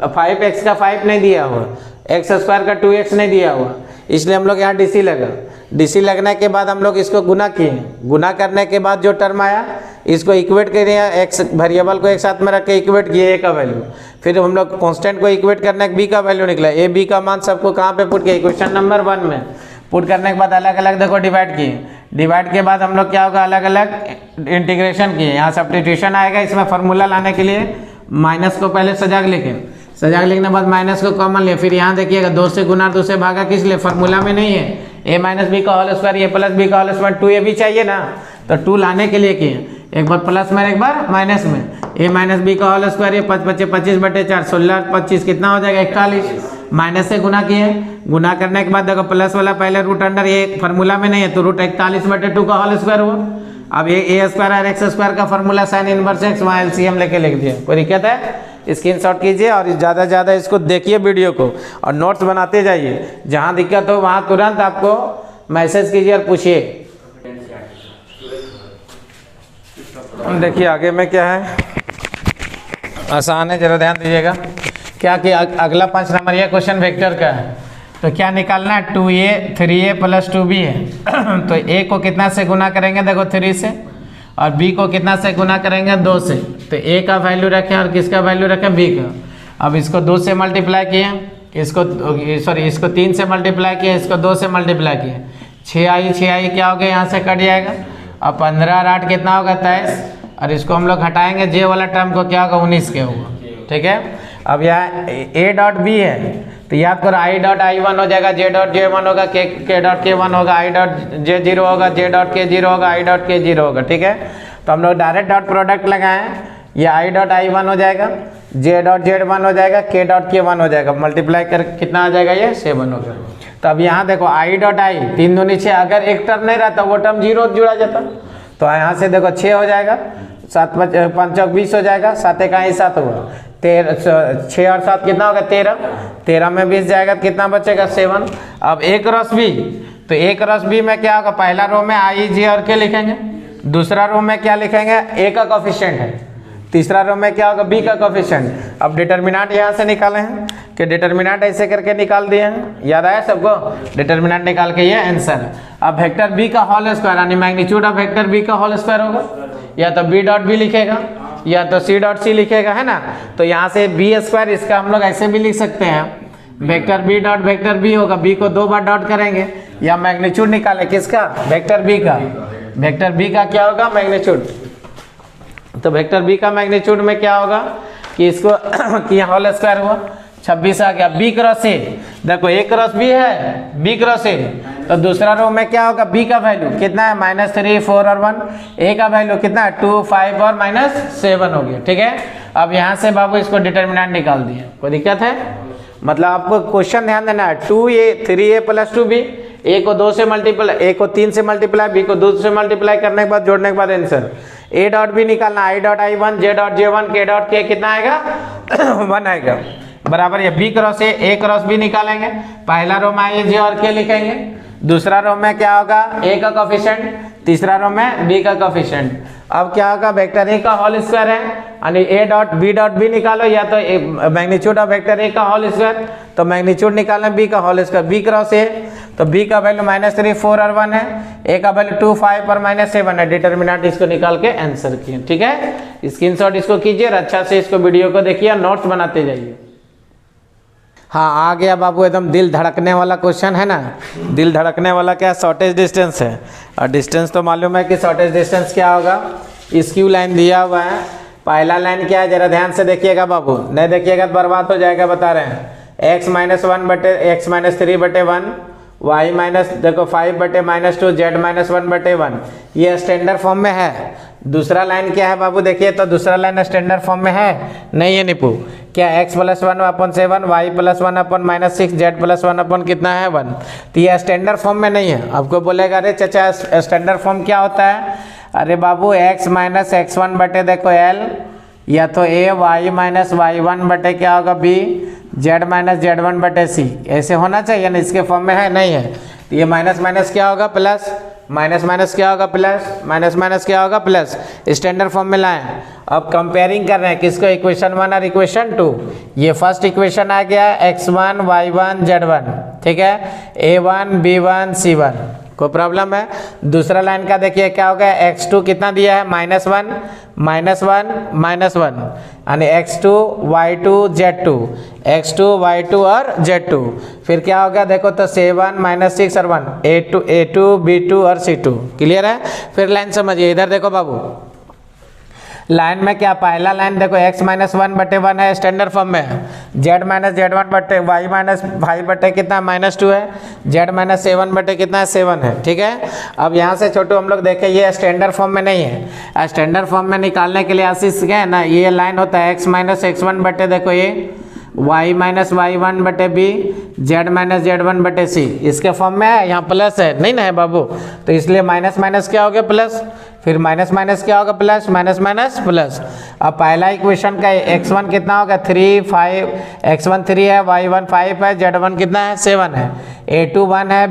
5x का 5 नहीं दिया हुआ, एक्स स्क्वायर का 2x नहीं दिया हुआ, इसलिए हम लोग यहाँ डीसी लगा। डीसी लगने के बाद हम लोग इसको गुना किए, गुना करने के बाद जो टर्म आया इसको इक्वेट करिए, एक्स वेरिएबल को एक साथ में रख के इक्वेट किए a का वैल्यू, फिर हम लोग कांस्टेंट को इक्वेट करने के b का वैल्यू निकला, a b का मान सबको कहाँ पे पुट किया, इक्वेशन नंबर 1 में पुट करने के बाद अलग अलग देखो डिवाइड किए, डिवाइड के बाद हम लोग क्या होगा अलग अलग इंटीग्रेशन किए, यहाँ सब्स्टिट्यूशन आएगा, इसमें फार्मूला लाने के लिए माइनस को पहले सजा के लिखे, सजा के लिखने के बाद माइनस को कॉमन लिया, फिर यहाँ देखिएगा 2 से गुना 2 से भागा किस लिए, फार्मूला में नहीं है, a माइनस बी का whole square, a plus B का होल स्क्वायर, 2a भी चाहिए ना, तो 2 लाने के लिए किए, एक बार प्लस में एक बार माइनस में, a माइनस बी का होल स्क्वायर, ये 5 × 25 / 4, 16 25 कितना हो जाएगा 41, माइनस से गुना किए, गुना करने के बाद देखो प्लस वाला पहले रूट अंडर, ये फार्मूला में नहीं है तो रूट 41/2 का होल स्क्वायर हुआ। अब ये a स्क्वायर और x स्क्वायर का फार्मूला साइन इनवर्स x, वहाँ एलसीएम लेके लिख दिया। कोई दिक्कत है, स्क्रीनशॉट कीजिए और ज़्यादा से ज़्यादा इसको देखिए वीडियो को और नोट्स बनाते जाइए, जहाँ दिक्कत हो वहाँ तुरंत आपको मैसेज कीजिए और पूछिए। देखिए आगे में क्या है, आसान है, जरा ध्यान दीजिएगा। क्या कि अगला 5 नंबर ये क्वेश्चन वेक्टर का है, तो क्या निकालना है, 2a 3a + 2b है तो a को कितना से गुना करेंगे, देखो 3 से, और b को कितना से गुना करेंगे 2 से, तो a का वैल्यू रखें और किसका वैल्यू रखें, b का। अब इसको 2 से मल्टीप्लाई किए, इसको 3 से मल्टीप्लाई किए, इसको 2 से मल्टीप्लाई किए, 6i क्या हो गया, यहाँ से कट जाएगा। अब 15 और 8 कितना होगा 23, और इसको हम लोग हटाएंगे, j वाला टर्म को क्या होगा 19 के होगा, ठीक है। अब यहाँ a डॉट b है तो याद करो i डॉट i1 हो जाएगा, j डॉट j1 होगा, k डॉट k1 होगा, i डॉट j0 होगा, j डॉट k0 होगा, i डॉट k0 होगा, ठीक है। तो हम लोग डायरेक्ट डॉट प्रोडक्ट लगाएं, ये i डॉट i1 हो जाएगा, j डॉट z1 हो जाएगा, k डॉट k1 हो जाएगा, मल्टीप्लाई कर कितना आ जाएगा, ये 7 होगा। तो अब यहाँ देखो i डॉट i 3 दूनी 6, अगर एक टर्म नहीं रहता वो टर्म 0 जुड़ा जाता, तो यहाँ से देखो 6 हो जाएगा, 7 5 20 हो जाएगा, 7 का 7 हुआ, 6 और 7 कितना होगा 13 में 20 जाएगा, कितना बचेगा 7। अब एक रस बी, तो एक रस बी में क्या होगा, पहला रो में आई जी और के लिखेंगे, दूसरा रो में क्या लिखेंगे, ए का कोफिशिएंट है, तीसरा रो में क्या होगा बी का कोफिशिएंट। अब डिटर्मिनेंट यहाँ से निकाले हैं कि डिटर्मिनेंट ऐसे करके निकाल दिए हैं, याद आया सबको, डिटर्मिनेंट निकाल के ये आंसर है। अब वेक्टर बी का होल स्क्वायर यानी मैग्नीट्यूड ऑफ वेक्टर बी का होल स्क्वायर होगा, या तो बी डॉट बी लिखेगा या तो सी डॉट सी लिखेगा, है ना। तो यहाँ से बी स्क्वायर, इसका हम लोग ऐसे भी लिख सकते हैं, vector B dot vector B होगा, बी को 2 बार डॉट करेंगे, या मैग्नीट्यूड निकाले किसका, वेक्टर बी का, वेक्टर बी का क्या होगा मैग्नीट्यूड। तो वेक्टर बी का मैग्नीट्यूड में क्या होगा कि इसको कि यहाँ होल स्क्वायर हुआ 26 आ गया, बी क्रॉस ए, देखो ए क्रॉस बी है, बी क्रॉस ए, तो दूसरा रो में क्या होगा, बी का वैल्यू कितना है -3 4 और 1, ए का वैल्यू कितना है 2 5 और -7 हो गया, ठीक है। अब यहाँ से बाबू इसको डिटर्मिनेंट निकाल दिए, कोई दिक्कत है, मतलब आपको क्वेश्चन ध्यान देना है, 2a 3a + 2b, ए को 2 से मल्टीप्लाई, ए को 3 से मल्टीप्लाई, बी को 2 से मल्टीप्लाई करने के बाद जोड़ने के बाद आंसर, ए डॉट बी निकालना, I dot i1, J dot j1, के डॉट के कितना आएगा 1 आएगा, बराबर। ये B cross A cross B निकालेंगे, पहला रो में आई जे और के लिखेंगे, दूसरा रो में क्या होगा ए का कोफिशिएंट, तीसरा रो में बी का कोफिशिएंट। अब क्या होगा, वेक्टर ए का होल स्क्वायर है यानी ए डॉट बी निकालो, या तो मैग्नीट्यूड ऑफ वेक्टर ए का होल स्क्वायर, तो मैग्नीट्यूड निकालना बी का whole square, B cross A, तो बी का वैल्यू -3 4 और 1 है, ए का वैल्यू 2 5 और -7 है, डिटर्मिनेंट इसको निकाल के आंसर किए, ठीक है। स्क्रीनशॉट इसको कीजिए, अच्छा से इसको वीडियो को देखिए, नोट्स बनाते जाइए। हाँ आ गया बाबू, एकदम दिल धड़कने वाला क्वेश्चन है ना, दिल धड़कने वाला क्या, शॉर्टेज डिस्टेंस है, और डिस्टेंस तो मालूम है कि शॉर्टेज डिस्टेंस क्या होगा, स्क्यू लाइन दिया हुआ है, पहला लाइन क्या है जरा ध्यान से देखिएगा बाबू, नहीं देखिएगा तो बर्बाद हो जाएगा, बता रहे हैं, x - 1 x - 3/1, y माइनस देखो 5/-2, z - 1/1, ये स्टैंडर्ड फॉर्म में है। दूसरा लाइन क्या है बाबू, देखिए तो दूसरा लाइन स्टैंडर्ड फॉर्म में है नहीं है निपू, क्या x + 1/7, y + 1/-6, z + 1/ कितना है 1, तो ये स्टैंडर्ड फॉर्म में नहीं है। आपको बोलेगा अरे चाचा स्टैंडर्ड फॉर्म क्या होता है, अरे बाबू x - x1 बटे देखो l, या तो a y - y1 बटे क्या होगा b, z - z1 बटे c, ऐसे होना चाहिए ना, इसके फॉर्म में है नहीं है, तो ये माइनस क्या होगा प्लस, माइनस क्या होगा प्लस, माइनस क्या होगा प्लस, स्टैंडर्ड फॉर्म में लाएं। अब कंपेयरिंग कर रहे हैं किसको, इक्वेशन 1 और इक्वेशन 2, ये फर्स्ट इक्वेशन आ गया x1 y1 z1, ठीक है, a1 b1 c1, कोई प्रॉब्लम है। दूसरा लाइन का देखिए क्या हो गया, x2 कितना दिया है -1 यानी x2 y2 z2, x2 y2 और z2, फिर क्या हो गया देखो तो 7 -6 और 1, a2 b2 और c2, क्लियर है। फिर लाइन समझिए, इधर देखो बाबू, लाइन में क्या पहला लाइन देखो x माइनस 1/1 है, स्टैंडर्ड फॉर्म में है। z माइनस z1 बटे y माइनस भाई बटे कितना -2 है, z माइनस 7 बटे कितना है 7 है, ठीक है। अब यहाँ से छोटू हम लोग देखें ये स्टैंडर्ड फॉर्म में नहीं है, स्टैंडर्ड फॉर्म में निकालने के लिए आशीष क्या है ना, ये लाइन होता है x माइनस x1 बटे देखो ये y माइनस y1 बटे b, z माइनस z1 बटे c, इसके फॉर्म में है, यहाँ प्लस है नहीं ना है बाबू, तो इसलिए माइनस माइनस क्या हो गया प्लस, फिर माइनस माइनस क्या होगा प्लस, माइनस माइनस प्लस। अब पहला इक्वेशन का x1 कितना होगा 3 5, x1 3 है, y1 5 है, z1 कितना है 7 है, a2 1 है,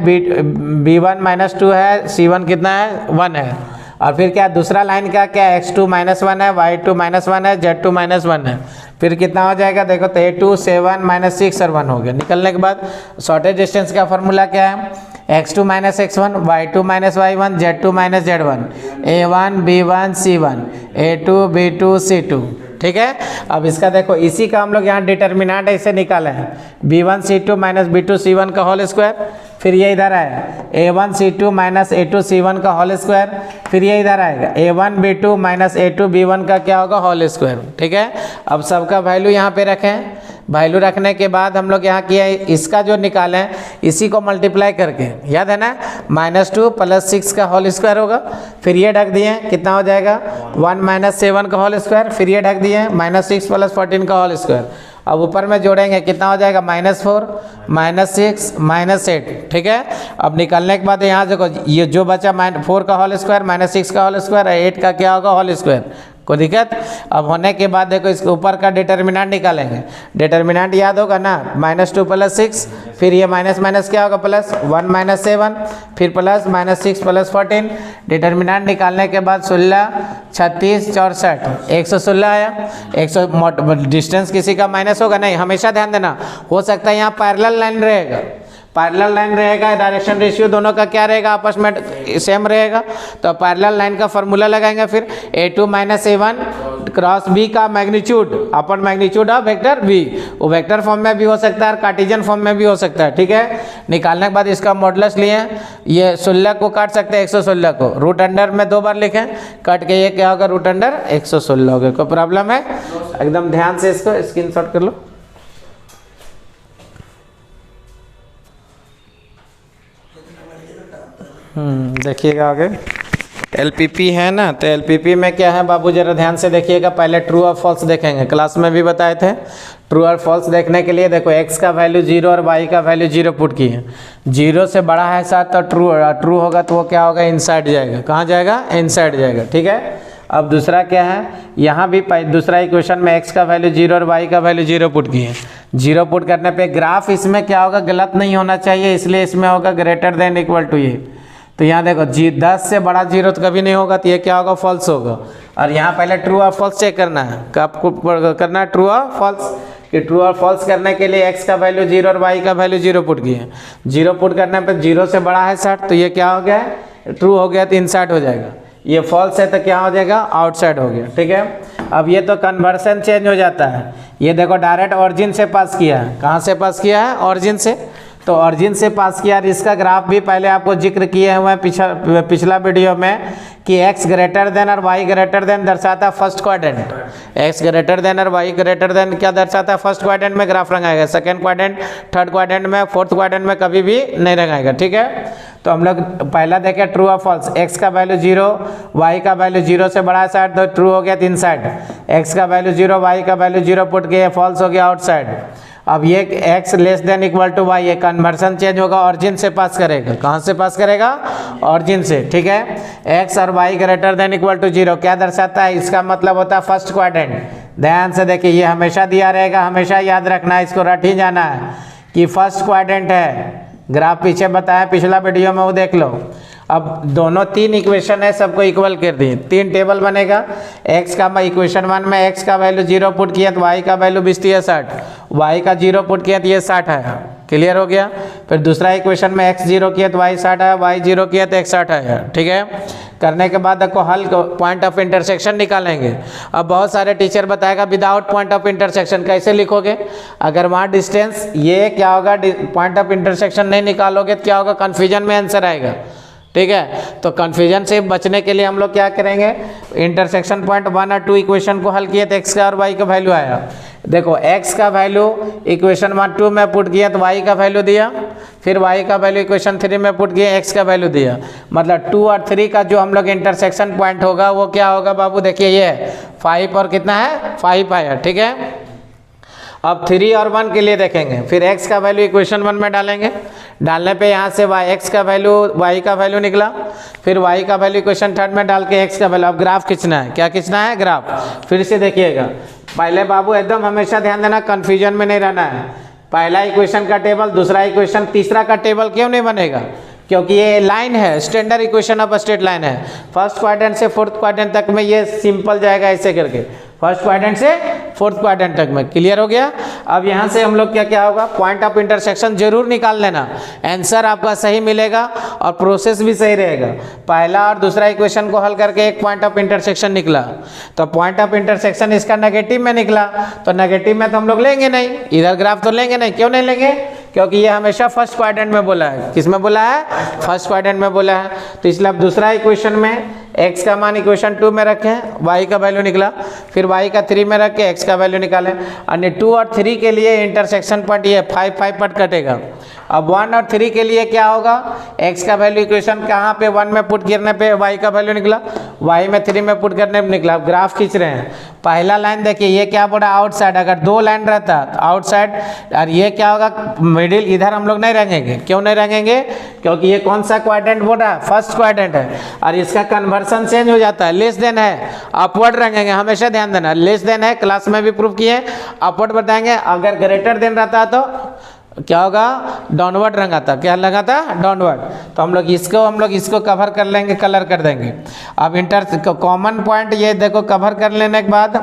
b1 -2 है, c1 कितना है 1 है। और फिर क्या दूसरा लाइन का क्या x2 -1 है, y2 -1 है, z2 -1 है, फिर कितना हो जाएगा देखो तो a2 7 -6 और 1 हो गया। निकलने के बाद शॉर्टेज डिस्टेंस का फॉर्मूला क्या है, x2 x1 y2 y1 z2 z1 a1 b1 c1 a2 b2 c2, ठीक है। अब इसका देखो इसी का हम लोग यहाँ डिटर्मिनेंट ऐसे निकाले हैं, b1 c2 b2 c1 का होल स्क्वायर, फिर ये इधर आएगा a1 c2 a2 c1 का होल स्क्वायर, फिर ये इधर आएगा a1 b2 a2 b1 का क्या होगा होल स्क्वायर, ठीक है। अब सबका वैल्यू यहाँ पे रखें, वैल्यू रखने के बाद हम लोग यहाँ किया इसका जो निकालें इसी को मल्टीप्लाई करके, याद है ना, -2 + 6 का होल स्क्वायर होगा, फिर ये ढक दिए कितना हो जाएगा 1 - 7 का होल स्क्वायर, फिर ये ढक दिए -6 + 14 का होल स्क्वायर। अब ऊपर में जोड़ेंगे कितना हो जाएगा -4 -6 -8, ठीक है। अब निकलने के बाद यहाँ देखो ये जो बचा 4 का होल स्क्वायर -6 का होल स्क्वायर 8 का क्या होगा होल स्क्वायर, कोई दिक्कत। अब होने के बाद देखो इसके ऊपर का डिटर्मिनेंट निकालेंगे, डिटर्मिनेंट याद होगा ना -2 + 6, फिर ये माइनस माइनस क्या होगा प्लस 1 - 7, फिर प्लस -6 + 14, डिटर्मिनेंट निकालने के बाद 16 36 64 116 आया। 100 डिस्टेंस किसी का माइनस होगा नहीं, हमेशा ध्यान देना, हो सकता है यहाँ पैरेलल लाइन रहेगा, पैरेलल लाइन रहेगा, डायरेक्शन रेशियो दोनों का क्या रहेगा आपस में सेम रहेगा, तो पैरेलल लाइन का फॉर्मूला लगाएंगे, फिर a2 - a1 क्रॉस b का magnitude upon magnitude of vector b, वो वेक्टर फॉर्म में भी हो सकता है और कार्टेशियन फॉर्म में भी हो सकता है, ठीक है। निकालने के बाद इसका मॉडुलस लिए, ये 16 को काट सकते हैं 116 को, रूट अंडर में 2 बार लिखें, कट के ये क्या होगा रूट अंडर 116 हो गया। कोई प्रॉब्लम है, एकदम ध्यान से इसको स्क्रीनशॉट कर लो। देखिएगा आगे LPP है ना, तो LPP में क्या है बाबू जरा ध्यान से देखिएगा, पहले ट्रू और फॉल्स देखेंगे, क्लास में भी बताए थे। ट्रू और फॉल्स देखने के लिए देखो x का वैल्यू 0 और y का वैल्यू 0 पुट किए, 0 से बड़ा है 7 तो ट्रू होगा, तो वो क्या होगा इनसाइड जाएगा, कहाँ जाएगा इनसाइड जाएगा, ठीक है। अब दूसरा क्या है, यहाँ भी दूसरा इक्वेशन में x का वैल्यू 0 और y का वैल्यू 0 पुट किए, 0 पुट करने पे ग्राफ इसमें क्या होगा गलत नहीं होना चाहिए, इसलिए इसमें होगा ग्रेटर देन इक्वल टू ये, तो यहाँ देखो 10 से बड़ा 0 तो कभी नहीं होगा, तो ये क्या होगा फॉल्स होगा। और यहाँ पहले ट्रू और फॉल्स चेक करना है, आपको करना है ट्रू और फॉल्स, कि ट्रू और फॉल्स करने के लिए x का वैल्यू 0 और y का वैल्यू 0 पुट किए, 0 पुट करने पे 0 से बड़ा है 60 तो ये क्या हो गया ट्रू हो गया, तो इनसाइड हो जाएगा, ये फॉल्स है तो क्या हो जाएगा आउटसाइड हो गया, ठीक है। अब ये तो कन्वर्सन चेंज हो जाता है, ये देखो डायरेक्ट ऑरिजिन से पास किया है, कहाँ से पास किया है ऑरिजिन से, तो ऑरिजिन से पास किया। इसका ग्राफ भी पहले आपको जिक्र किए हुए हैं पिछला वीडियो में कि x ग्रेटर देन और y ग्रेटर देन दर्शाता है first quadrant, x greater than और y ग्रेटर देन क्या दर्शाता है फर्स्ट क्वाड्रेंट में ग्राफ रंगाएगा, सेकंड क्वाड्रेंट थर्ड क्वाड्रेंट में फोर्थ क्वाड्रेंट में कभी भी नहीं रंगाएगा, ठीक है। तो हम लोग पहला देखें ट्रू और फॉल्स, x का वैल्यू 0 y का वैल्यू 0 से बड़ा साइड तो ट्रू हो गया इनसाइड, x का वैल्यू 0 y का वैल्यू 0 पुट के फॉल्स हो गया आउटसाइड। अब ये x less than equal to y, ये कन्वर्सन चेंज होगा, ऑरिजिन से पास करेगा, कहाँ से पास करेगा ऑरिजिन से, ठीक है। x और y greater than equal to 0 क्या दर्शाता है, इसका मतलब होता है फर्स्ट क्वाड्रेंट। ध्यान से देखिए ये हमेशा दिया रहेगा, हमेशा याद रखना है, इसको रट ही जाना है कि फर्स्ट क्वाड्रेंट है, ग्राफ पीछे बताया पिछला वीडियो में वो देख लो। अब दोनों 3 इक्वेशन है सबको इक्वल कर दिए, 3 टेबल बनेगा, x का इक्वेशन 1 में x का वैल्यू 0 पुट किया तो y का वैल्यू 20 है 60, y का 0 पुट किया तो ये 60 है, क्लियर हो गया। फिर दूसरा इक्वेशन में x 0 किया तो y 60 है, y 0 किया तो x 60 है, ठीक है। करने के बाद आपको हल पॉइंट ऑफ इंटरसेक्शन निकालेंगे। अब बहुत सारे टीचर बताएगा विदाउट पॉइंट ऑफ इंटरसेक्शन कैसे लिखोगे, अगर वहाँ डिस्टेंस ये क्या होगा पॉइंट ऑफ इंटरसेक्शन नहीं निकालोगे तो क्या होगा कन्फ्यूजन में आंसर आएगा, ठीक है। तो कन्फ्यूजन से बचने के लिए हम लोग क्या करेंगे, इंटरसेक्शन पॉइंट 1 और 2 इक्वेशन को हल किए तो x का और y का वैल्यू आया। देखो x का वैल्यू इक्वेशन 1 2 में पुट किया तो y का वैल्यू दिया, फिर y का वैल्यू इक्वेशन 3 में पुट किया, x का वैल्यू दिया। मतलब 2 और 3 का जो हम लोग इंटरसेक्शन पॉइंट होगा वो क्या होगा बाबू, देखिए ये 5 और कितना है 5 आया, ठीक है। अब 3 और 1 के लिए देखेंगे, फिर x का वैल्यू इक्वेशन 1 में डालेंगे, डालने पे यहाँ से x का वैल्यू y का वैल्यू निकला, फिर y का वैल्यू इक्वेशन 3 में डाल के x का वैल्यू। अब ग्राफ खींचना है, क्या खींचना है ग्राफ। फिर से देखिएगा, पहले बाबू एकदम हमेशा ध्यान देना, कन्फ्यूजन में नहीं रहना है। पहला इक्वेशन का टेबल, दूसरा इक्वेशन, तीसरा का टेबल क्यों नहीं बनेगा, क्योंकि ये लाइन है, standard equation of straight line है। फर्स्ट क्वाड्रेंट से फोर्थ क्वाड्रेंट तक में ये सिंपल जाएगा ऐसे करके, फर्स्ट क्वाड्रेंट से फोर्थ क्वाड्रेंट तक में। क्लियर हो गया। अब यहाँ से हम लोग क्या क्या होगा, पॉइंट ऑफ इंटरसेक्शन जरूर निकाल लेना, आंसर आपका सही मिलेगा और प्रोसेस भी सही रहेगा। पहला और दूसरा इक्वेशन को हल करके एक पॉइंट ऑफ इंटरसेक्शन निकला, तो पॉइंट ऑफ इंटरसेक्शन इसका नेगेटिव में निकला, तो नेगेटिव में तो हम लोग लेंगे नहीं, इधर ग्राफ तो लेंगे नहीं। क्यों नहीं लेंगे, क्योंकि ये हमेशा फर्स्ट क्वाड्रेंट में बोला है। किस में बोला है, फर्स्ट क्वाड्रेंट में बोला है। तो इसलिए अब दूसरा इक्वेशन में x का मान इक्वेशन 2 में रखें, y का वैल्यू निकला, फिर y का 3 में रख के x का वैल्यू निकालें। अन्य 2 और 3 के लिए इंटरसेक्शन पॉइंट ये 5 5 पट कटेगा। अब 1 और 3 के लिए क्या होगा, x का वैल्यू इक्वेशन कहाँ पे 1 में पुट करने पे y का वैल्यू निकला, y में 3 में पुट करने पे निकला। अब ग्राफ खींच रहे हैं, पहला लाइन देखिए ये क्या बोला आउटसाइड, अगर 2 लाइन रहता तो आउटसाइड, और ये क्या होगा मिडिल, इधर हम लोग नहीं रखेंगे। क्यों नहीं रखेंगे, क्योंकि ये कौन सा क्वाड्रेंट बोल रहा है, फर्स्ट क्वाड्रेंट है, और इसका कन्वर्सन चेंज हो जाता है, लेस देन है अपवर्ड रखेंगे, हमेशा ध्यान देना। लेस देन है क्लास में भी प्रूफ किए, अपवर्ड बताएंगे। अगर ग्रेटर देन रहता तो क्या होगा, डाउनवर्ड रंगा था, क्या लगा था डाउनवर्ड। तो हम लोग इसको कवर कर लेंगे, कलर कर देंगे। अब इंटर कॉमन पॉइंट ये देखो कवर कर लेने के बाद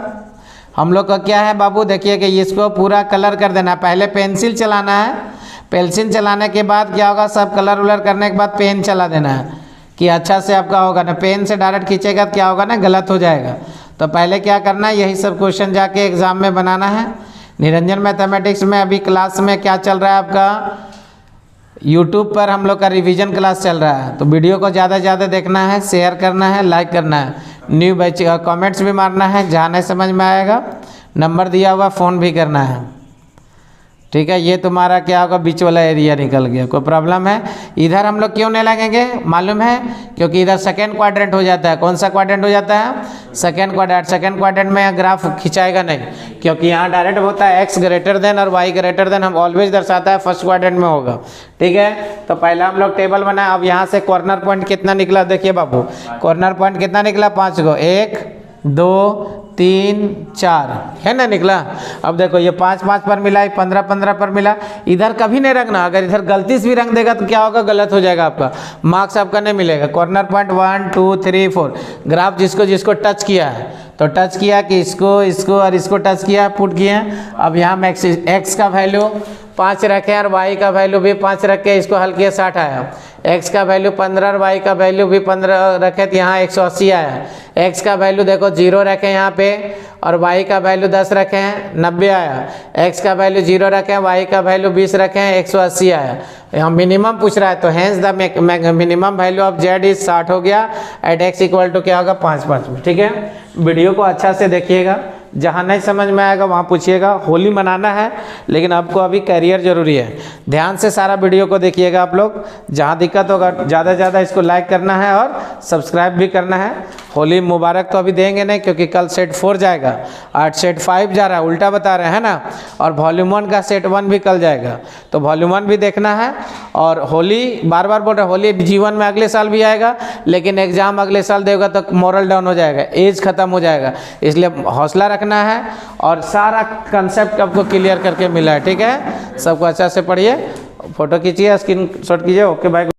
हम लोग का क्या है बाबू, देखिए कि इसको पूरा कलर कर देना है। पहले पेंसिल चलाना है, पेंसिल चलाने के बाद क्या होगा, सब कलर उलर करने के बाद पेन चला देना है कि अच्छा से आपका होगा ना। पेन से डायरेक्ट खींचेगा तो क्या होगा ना, गलत हो जाएगा। तो पहले क्या करना है, यही सब क्वेश्चन जाके एग्जाम में बनाना है। निरंजन मैथमेटिक्स में अभी क्लास में क्या चल रहा है आपका, यूट्यूब पर हम लोग का रिवीजन क्लास चल रहा है। तो वीडियो को ज़्यादा से ज़्यादा देखना है, शेयर करना है, लाइक करना है, न्यू बैच कमेंट्स भी मारना है, जहाँ नहीं समझ में आएगा नंबर दिया हुआ फ़ोन भी करना है, ठीक है। ये तुम्हारा क्या होगा, बीच वाला एरिया निकल गया, कोई प्रॉब्लम है। इधर हम लोग क्यों नहीं लगेंगे मालूम है, क्योंकि इधर सेकेंड क्वाड्रेंट हो जाता है। कौन सा क्वाड्रेंट हो जाता है, सेकेंड क्वाड्रेंट। सेकेंड क्वाड्रेंट में ग्राफ खिंचाएगा नहीं, क्योंकि यहाँ डायरेक्ट होता है x ग्रेटर देन और y ग्रेटर देन, हम ऑलवेज दर्शाता है फर्स्ट क्वाड्रेंट में होगा, ठीक है। तो पहला हम लोग टेबल बनाए। अब यहाँ से कॉर्नर पॉइंट कितना निकला, देखिए बाबू कॉर्नर पॉइंट कितना निकला, 5 गो, 1 2 3 4 है ना निकला। अब देखो ये 5 5 पर मिला, 15 15 पर मिला। इधर कभी नहीं रखना, अगर इधर गलती से भी रख देगा तो क्या होगा, गलत हो जाएगा, आपका मार्क्स आपका नहीं मिलेगा। कॉर्नर पॉइंट 1 2 3 4, ग्राफ जिसको जिसको टच किया है तो टच किया कि इसको और इसको टच किया, पुट किया। अब यहाँ में एक्स का वैल्यू 5 रखे और y का वैल्यू भी 5 रख के इसको हल किया, 60 आया। x का वैल्यू 15 और y का वैल्यू भी 15 रखे तो यहाँ 180 आया। x का वैल्यू देखो 0 रखे यहाँ पे और y का वैल्यू 10 रखे हैं, 90 आया। x का वैल्यू 0 रखे हैं, y का वैल्यू 20 रखे हैं, 180 आया। यहाँ मिनिमम पूछ रहा है, तो hence the minimum value of z is 60 हो गया। एट x इक्वल टू क्या होगा, 5 5 में, ठीक है। वीडियो को अच्छा से देखिएगा, जहाँ नहीं समझ में आएगा वहाँ पूछिएगा। होली मनाना है लेकिन आपको अभी करियर जरूरी है, ध्यान से सारा वीडियो को देखिएगा आप लोग। जहाँ दिक्कत होगा ज़्यादा से ज़्यादा इसको लाइक करना है और सब्सक्राइब भी करना है। होली मुबारक तो अभी देंगे नहीं, क्योंकि कल सेट 4 जाएगा, आज सेट 5 जा रहा है, उल्टा बता रहे हैं ना। और वॉल्यूम 1 का सेट 1 भी कल जाएगा, तो वॉल्यूम 1 भी देखना है। और होली बार बार बोल रहे, होली जीवन में अगले साल भी आएगा, लेकिन एग्जाम अगले साल देगा तो मोरल डाउन हो जाएगा, एज खत्म हो जाएगा। इसलिए हौसला रखना है और सारा कंसेप्ट आपको क्लियर करके मिला है, ठीक है। सबको अच्छा से पढ़िए, फोटो खींचिए, स्क्रीन शॉट कीजिए। Okay bye.